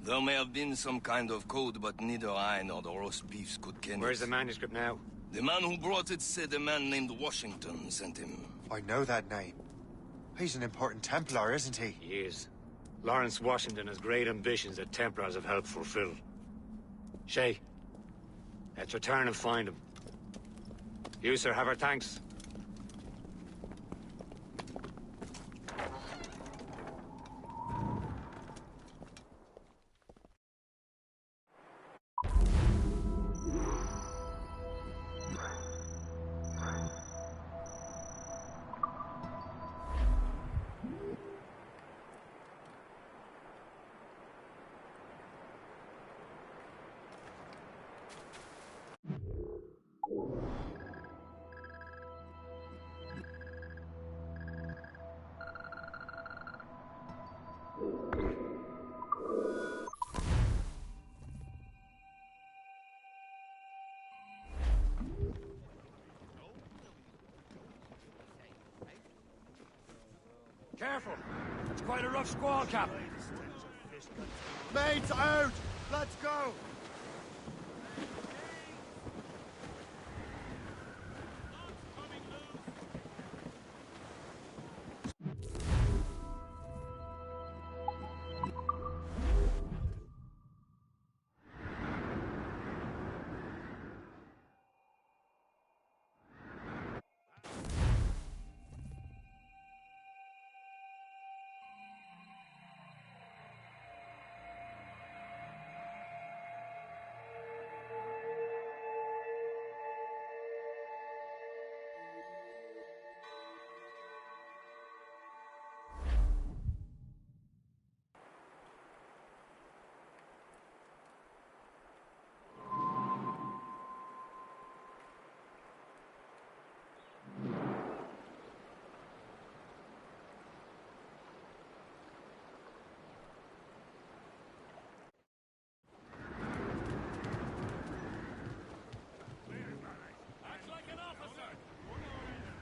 There may have been some kind of code, but neither I nor the roast beefs could ken it. Where's the manuscript now? The man who brought it said a man named Washington sent him. I know that name. He's an important Templar, isn't he? He is. Lawrence Washington has great ambitions that Templars have helped fulfill. Shay, let's return and find him. You, sir, have our thanks. Careful. It's quite a rough squall, Captain. Mates out! Let's go!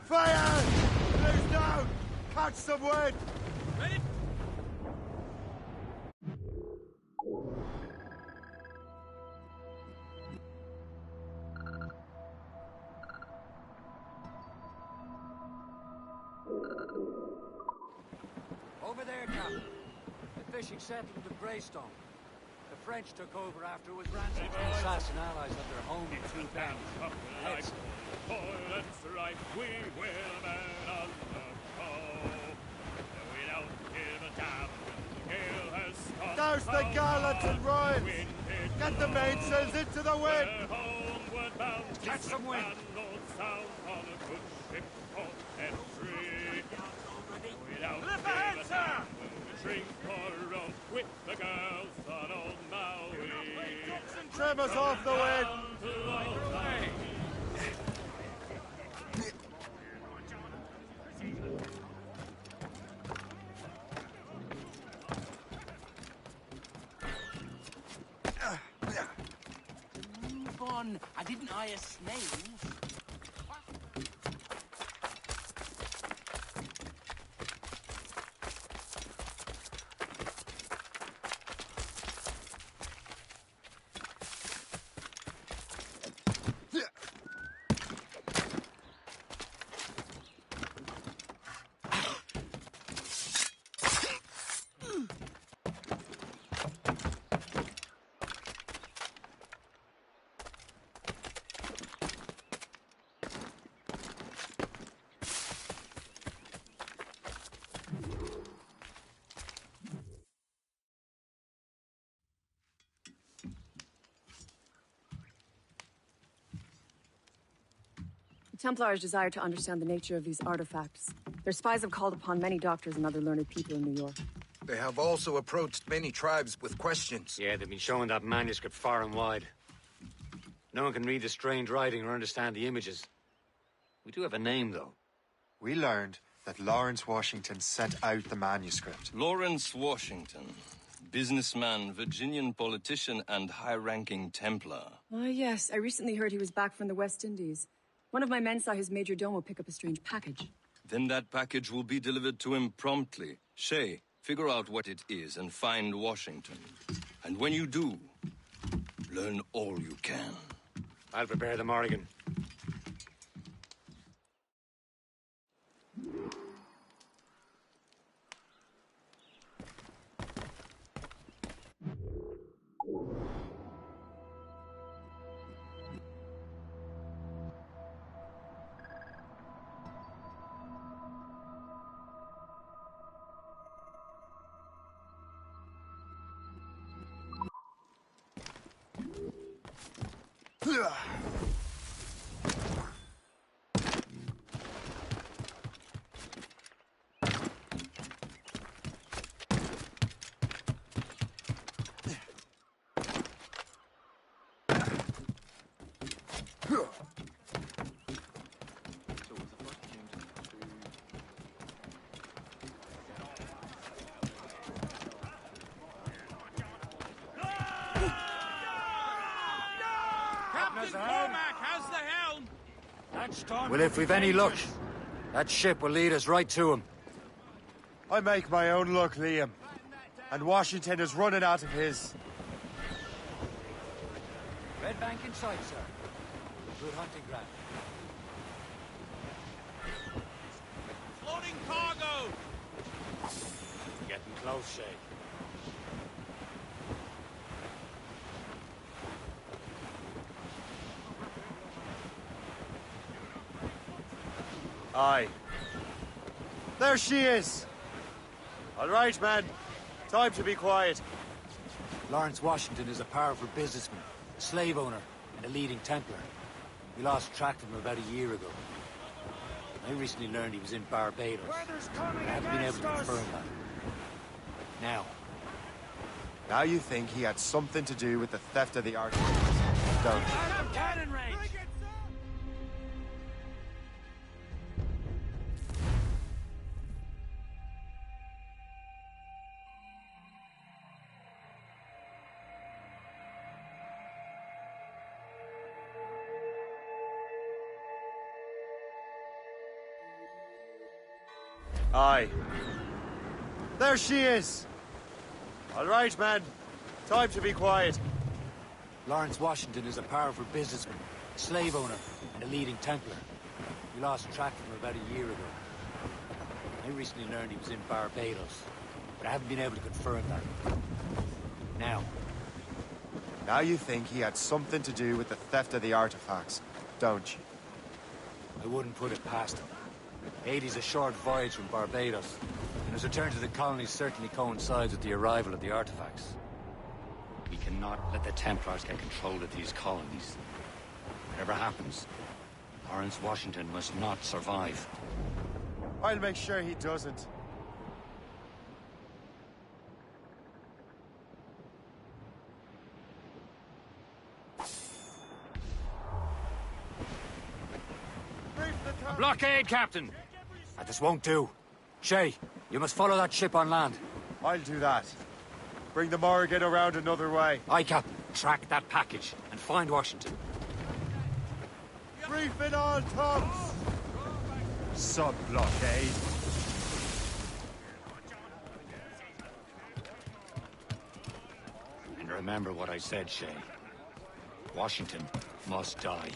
Fire! Blue's down! Catch some wind! Ready? Over there, Captain. The fishing settlement of Greystone. The French took over after it was ransomed from the assassin allies of their home in two bands. Heads. That's right, we will man on the bow. We don't give a damn when the gale has stopped. Douse the gallants and royals! Get the mainsails into the wind! Homeward bound, catch some wind! Sound on a good ship called entry. We don't Lift ahead, sir! drink or rum with the girls on old Maui. Trim us off the wind! Move on. I didn't eye a snails. The Templars desire to understand the nature of these artifacts. Their spies have called upon many doctors and other learned people in New York. They have also approached many tribes with questions. Yeah, they've been showing that manuscript far and wide. No one can read the strange writing or understand the images. We do have a name, though. We learned that Lawrence Washington sent out the manuscript. Lawrence Washington. Businessman, Virginian politician, and high-ranking Templar. Ah, yes. I recently heard he was back from the West Indies. One of my men saw his major domo pick up a strange package. Then that package will be delivered to him promptly. Shay, figure out what it is and find Washington. And when you do, learn all you can. I'll prepare the Morrigan. Well, if we've any luck, that ship will lead us right to him. I make my own luck, Liam. And Washington is running out of his. Red Bank in sight, sir. Good hunting ground. Loading cargo! Getting close, Shay. Aye. There she is! All right, man. Time to be quiet. Lawrence Washington is a powerful businessman, a slave owner, and a leading Templar. We lost track of him about a year ago. I recently learned he was in Barbados. I haven't been able to confirm that. Now you think he had something to do with the theft of the artifacts, don't you? Cannon range! Aye. There she is! All right, man. Time to be quiet. Lawrence Washington is a powerful businessman, a slave owner, and a leading Templar. We lost track of him about a year ago. I recently learned he was in Barbados, but I haven't been able to confirm that. Now you think he had something to do with the theft of the artifacts, don't you? I wouldn't put it past him. 80's a short voyage from Barbados, and his return to the colonies certainly coincides with the arrival of the artifacts. We cannot let the Templars get control of these colonies. Whatever happens, Lawrence Washington must not survive. I'll make sure he doesn't. A blockade, Captain! This won't do. Shay, you must follow that ship on land. I'll do that. Bring the Morrigan around another way. Aye, Captain. Track that package and find Washington. Reefing on tops! Sub-blockade. And remember what I said, Shay. Washington must die.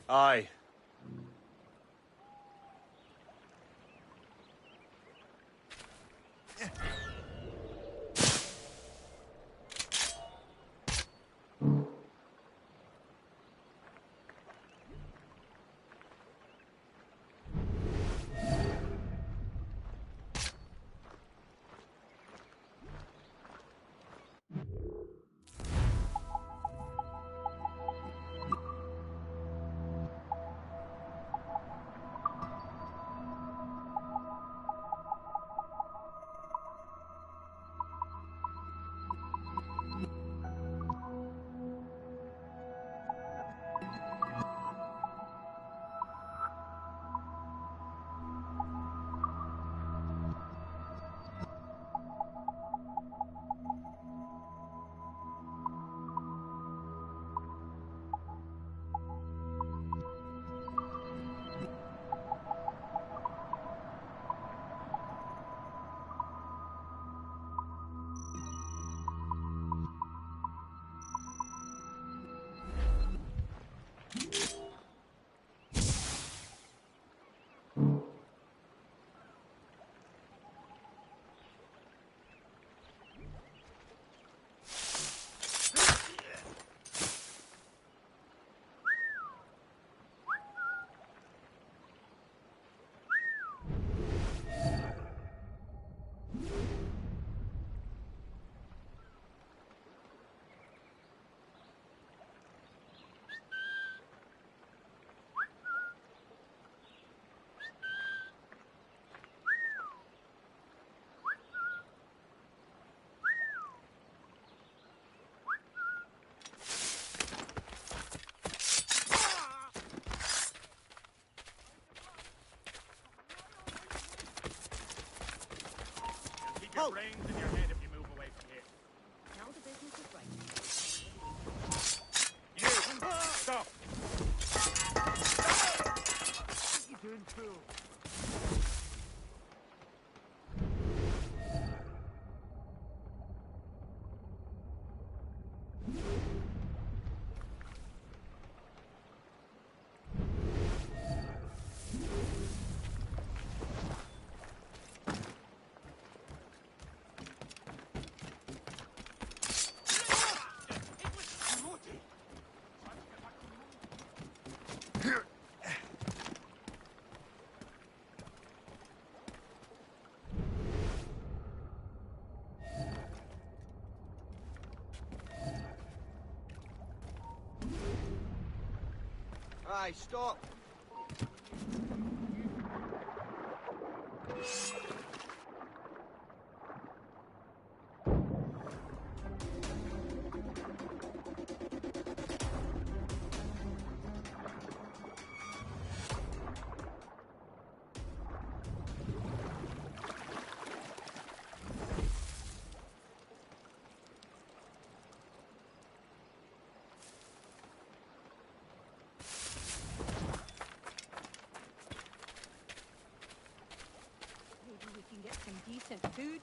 Aye. your brains in your head if you move away from here. Now the business is right. You! Stop! What you doing, fool? Aye, stop. Maybe we can get some decent food.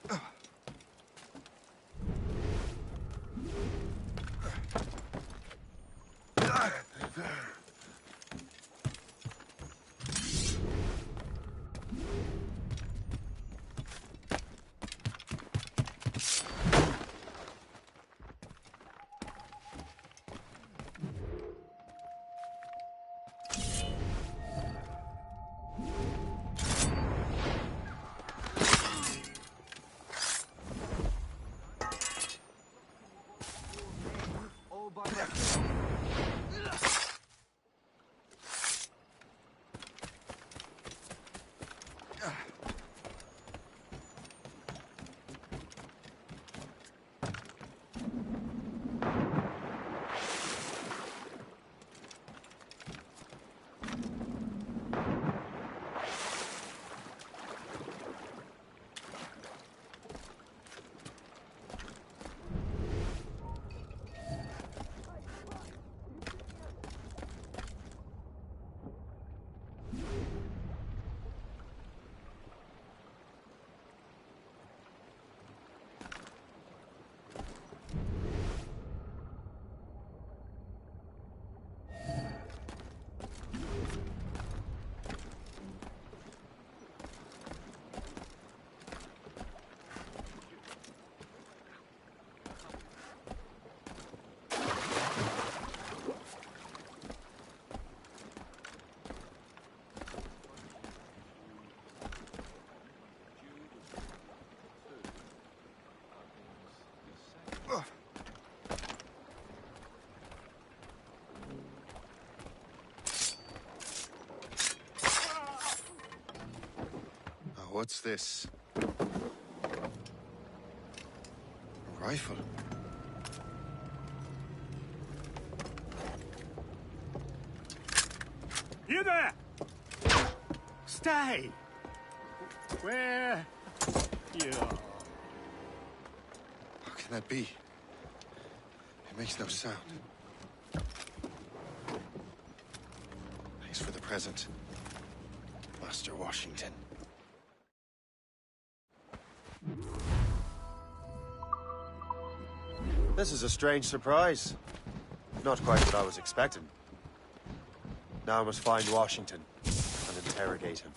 All by myself. What's this? A rifle? You there! Stay! Where you are? How can that be? It makes no sound. Thanks for the present, Master Washington. This is a strange surprise. Not quite what I was expecting. Now I must find Washington and interrogate him.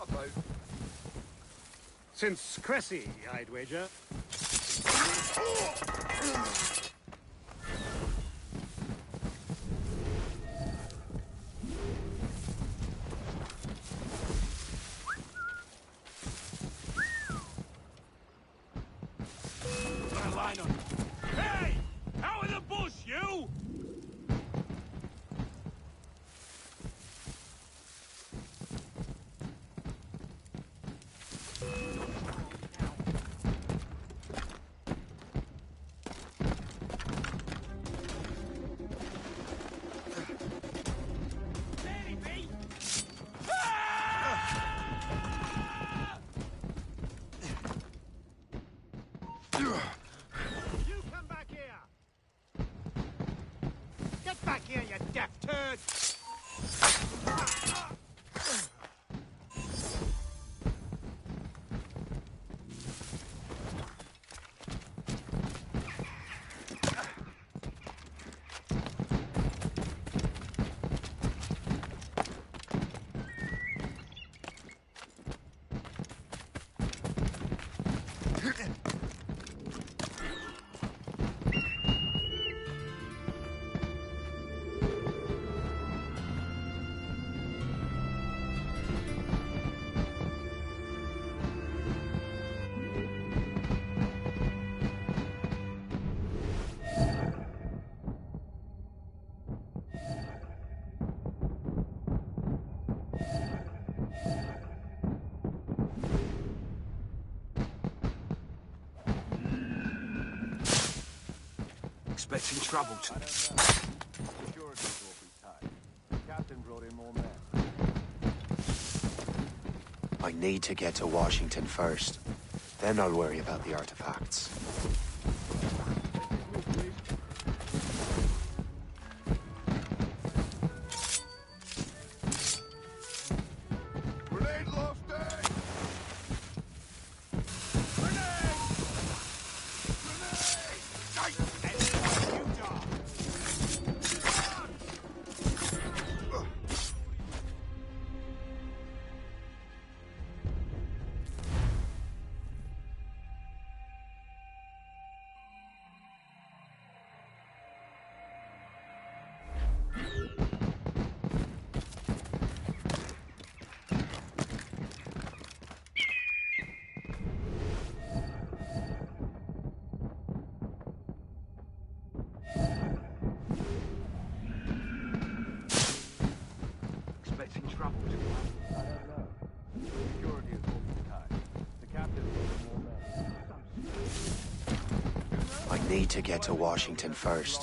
about? Since Cressy, I'd wager. Got a line on you. Hey! Out of the bush, you! You come back here! Get back here, you deaf turd! Expecting trouble. Security's awfully tight. The captain brought in more men. I need to get to Washington first. Then I'll worry about the artifacts. Grenade lofty! Expecting trouble. I don't know. Security is awfully tight. The captain brought in more men. I need to get to Washington first.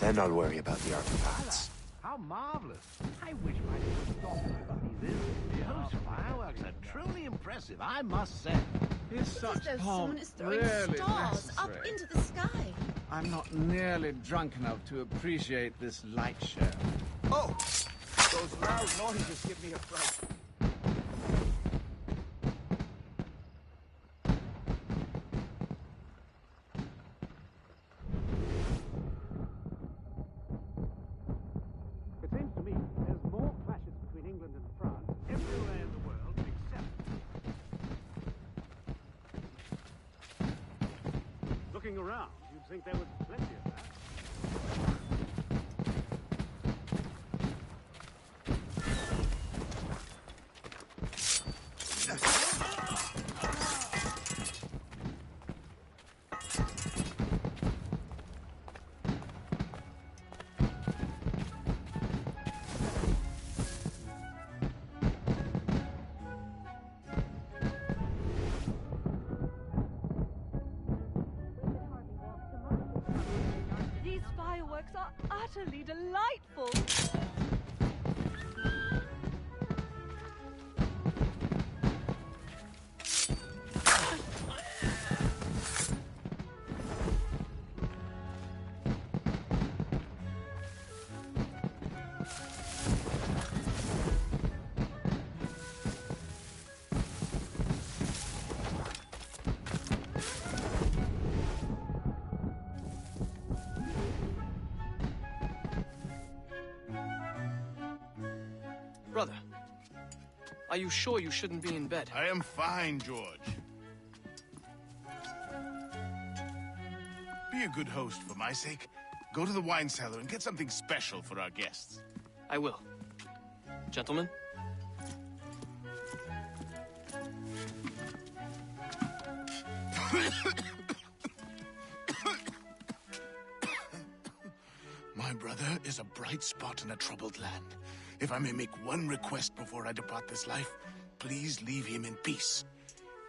Then I'll worry about the artifacts. How marvelous. I wish my little daughter could see this. Those fireworks are truly impressive, I must say. Is such though pomp someone is throwing really stars up necessary? into the sky. I'm not nearly drunk enough to appreciate this light show. Oh! Those loud noises give me a fright. It seems to me there's more clashes between England and France everywhere in the world except... Looking around, you'd think there was plenty of that. These fireworks are utterly delightful. Are you sure you shouldn't be in bed? I am fine, George. Be a good host for my sake. Go to the wine cellar and get something special for our guests. I will. Gentlemen? My brother is a bright spot in a troubled land. If I may make one request before I depart this life, please leave him in peace.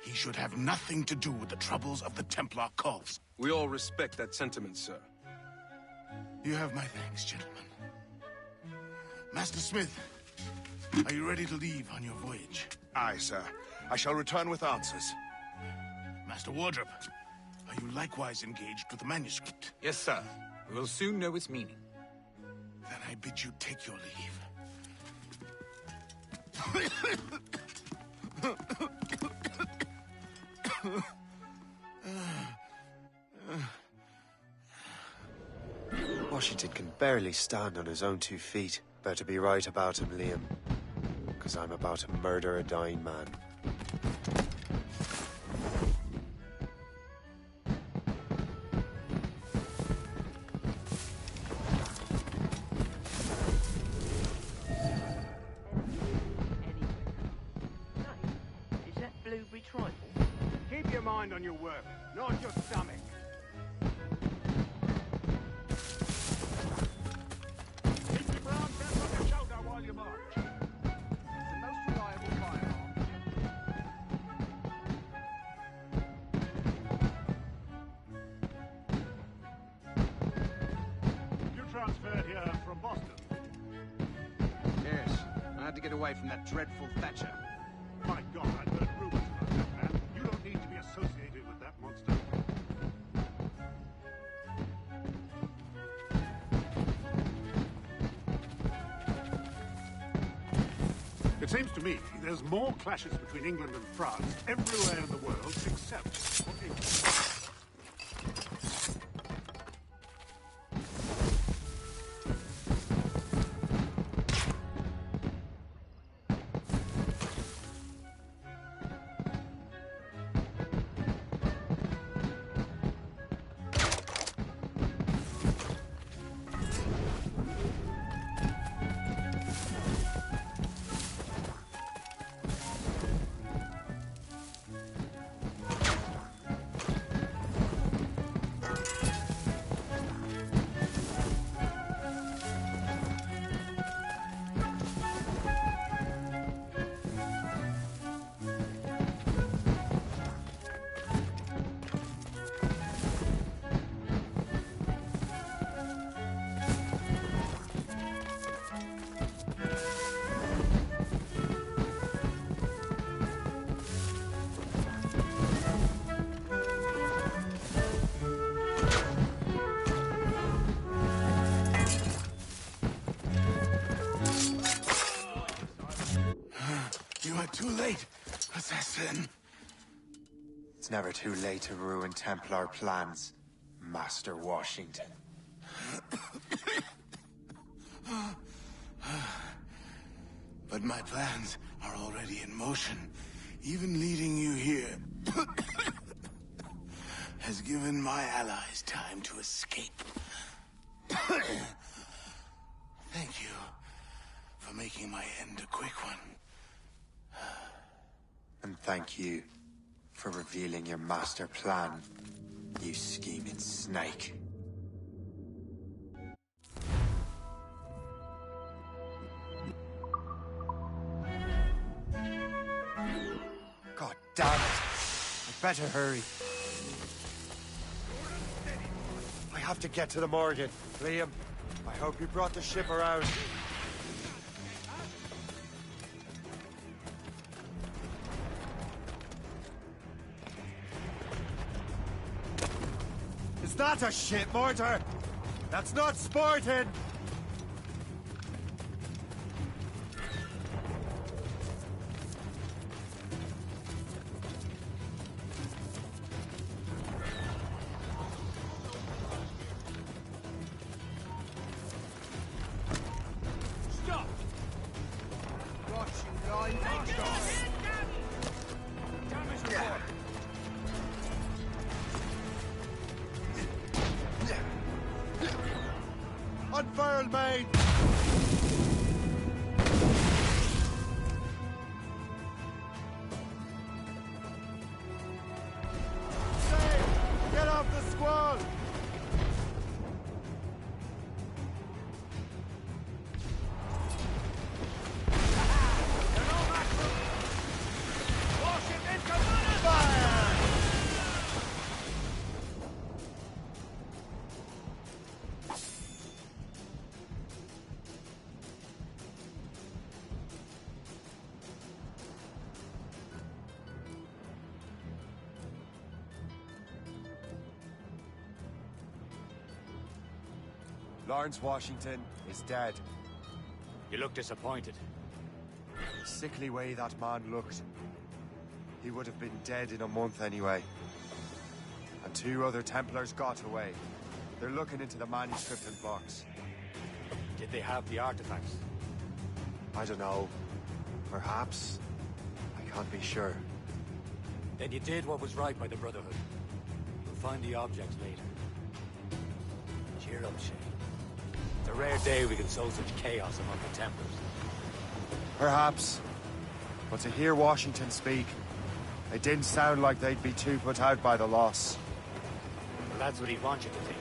He should have nothing to do with the troubles of the Templar cause. We all respect that sentiment, sir. You have my thanks, gentlemen. Master Smith, are you ready to leave on your voyage? Aye, sir. I shall return with answers. Master Wardrop, are you likewise engaged with the manuscript? Yes, sir. We will soon know its meaning. Then I bid you take your leave. Washington can barely stand on his own 2 feet. Better be right about him, Liam. Because I'm about to murder a dying man. Is that blueberry trifle? Keep your mind on your work, not your stomach. Keep your brown pants on your shoulder while you march. It's the most reliable firearm. You transferred here from Boston. Yes, I had to get away from that dreadful Thatcher. My God, I've heard rumors about that man. You don't need to be associated with that monster. It seems to me there's more clashes between England and France everywhere in the world except for England. You are too late, assassin. It's never too late to ruin Templar plans, Master Washington. But my plans are already in motion. Even leading you here has given my allies time to escape. Thank you for making my end a quick one. And thank you for revealing your master plan, you scheming snake. God damn it! I better hurry. I have to get to the Morgan. Liam, I hope you brought the ship around. Is that a ship mortar? That's not sporting! Stop! Got you, guys. Unfurl main! Say, get off the squall! Lawrence Washington is dead. You look disappointed. The sickly way that man looked. He would have been dead in a month anyway. And 2 other Templars got away. They're looking into the manuscript and box. Did they have the artifacts? I don't know. Perhaps. I can't be sure. Then you did what was right by the Brotherhood. We'll find the objects later. Cheer up, Shay. It's a rare day we can sow such chaos among the Templars. Perhaps. But to hear Washington speak, it didn't sound like they'd be too put out by the loss. Well, that's what he'd want you to think.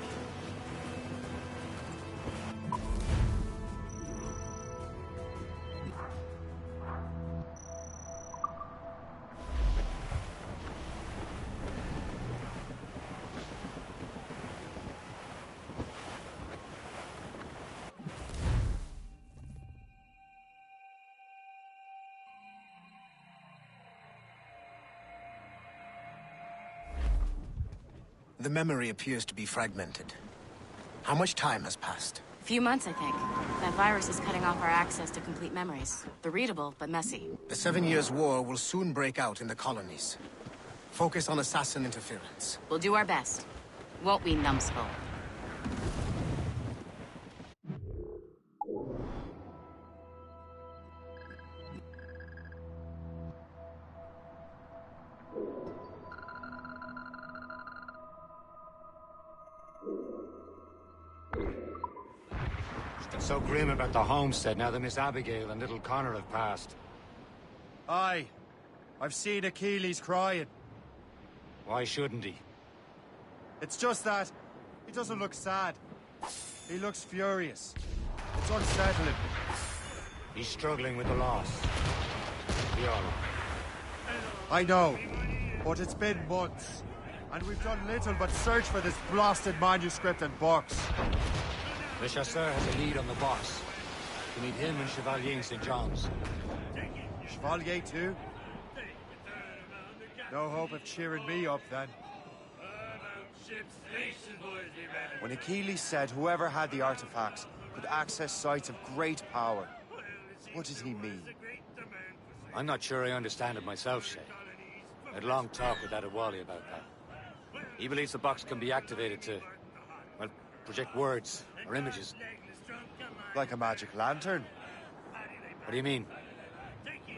The memory appears to be fragmented. How much time has passed? A few months, I think. That virus is cutting off our access to complete memories. They're readable, but messy. The 7 Years' War will soon break out in the colonies. Focus on assassin interference. We'll do our best. Won't we, numbskull? So grim about the homestead now that Miss Abigail and little Connor have passed. Aye. I've seen Achilles crying. Why shouldn't he? It's just that he doesn't look sad. He looks furious. It's unsettling. He's struggling with the loss. We all are. I know, but it's been months. And we've done little but search for this blasted manuscript and box. Le Chasseur has a lead on the box. We need him and Chevalier in St. John's. Chevalier too? No hope of cheering me up then. When Achilles said whoever had the artifacts could access sites of great power, what did he mean? I'm not sure I understand it myself, Shay. I had a long talk with Adewale about that. He believes the box can be activated to, well, project words or images. Like a magic lantern? What do you mean?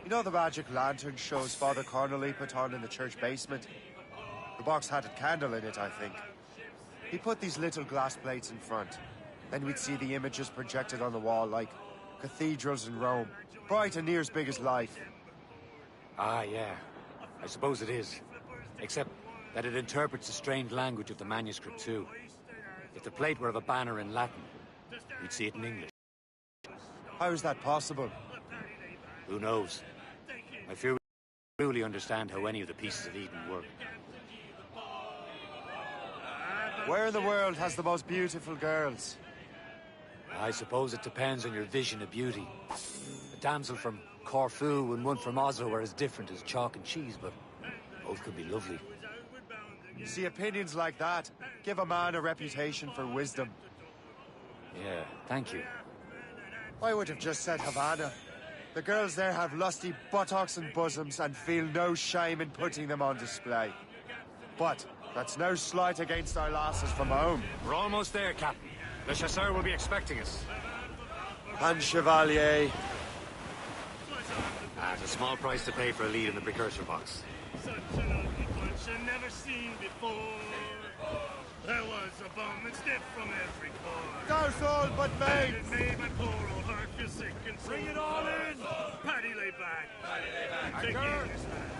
You know the magic lantern shows Father Connolly put on in the church basement? The box had a candle in it, I think. He put these little glass plates in front. Then we'd see the images projected on the wall like cathedrals in Rome. Bright and near as big as life. Ah, yeah. I suppose it is. Except that it interprets the strange language of the manuscript, too. If the plate were of a banner in Latin, we'd see it in English. How is that possible? Who knows? I fear we don't truly understand how any of the pieces of Eden work. Where in the world has the most beautiful girls? I suppose it depends on your vision of beauty. A damsel from Corfu and one from Oslo are as different as chalk and cheese, but both could be lovely. See, opinions like that give a man a reputation for wisdom. Yeah, thank you. I would have just said Havana. The girls there have lusty buttocks and bosoms and feel no shame in putting them on display. But that's no slight against our lasses from home. We're almost there, Captain. Le Chasseur will be expecting us. And Chevalier. At a small price to pay for a lead in the precursor box. Such an ugly bunch I've never seen before. There was a bomb and stiff from every corner. That's all but me! It made my poor old heart feel sick and Bring it all in! Paddy lay back. Paddy lay back. Take Anchor. it, this man.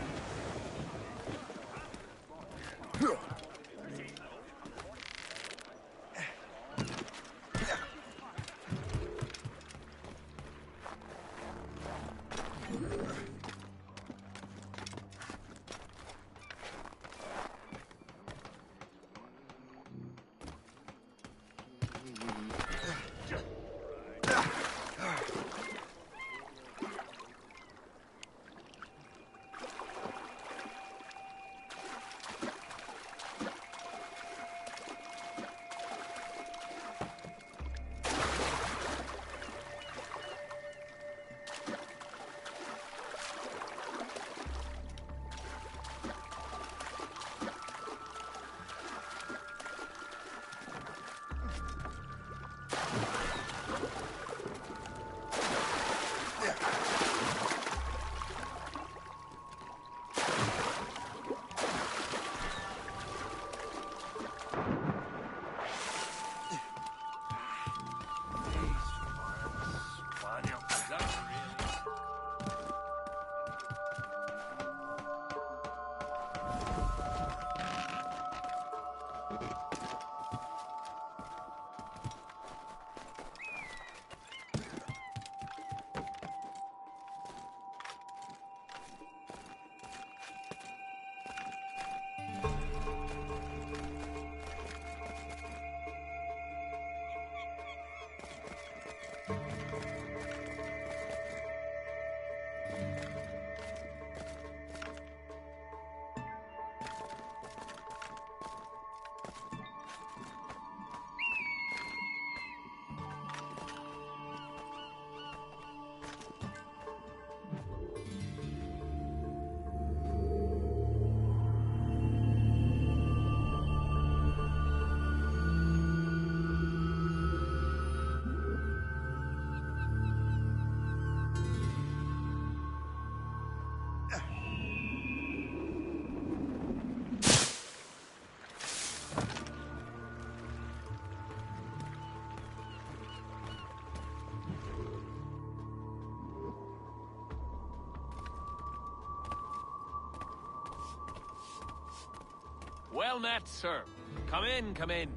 Well met, sir. Come in, come in.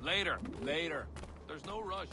Later, later. There's no rush.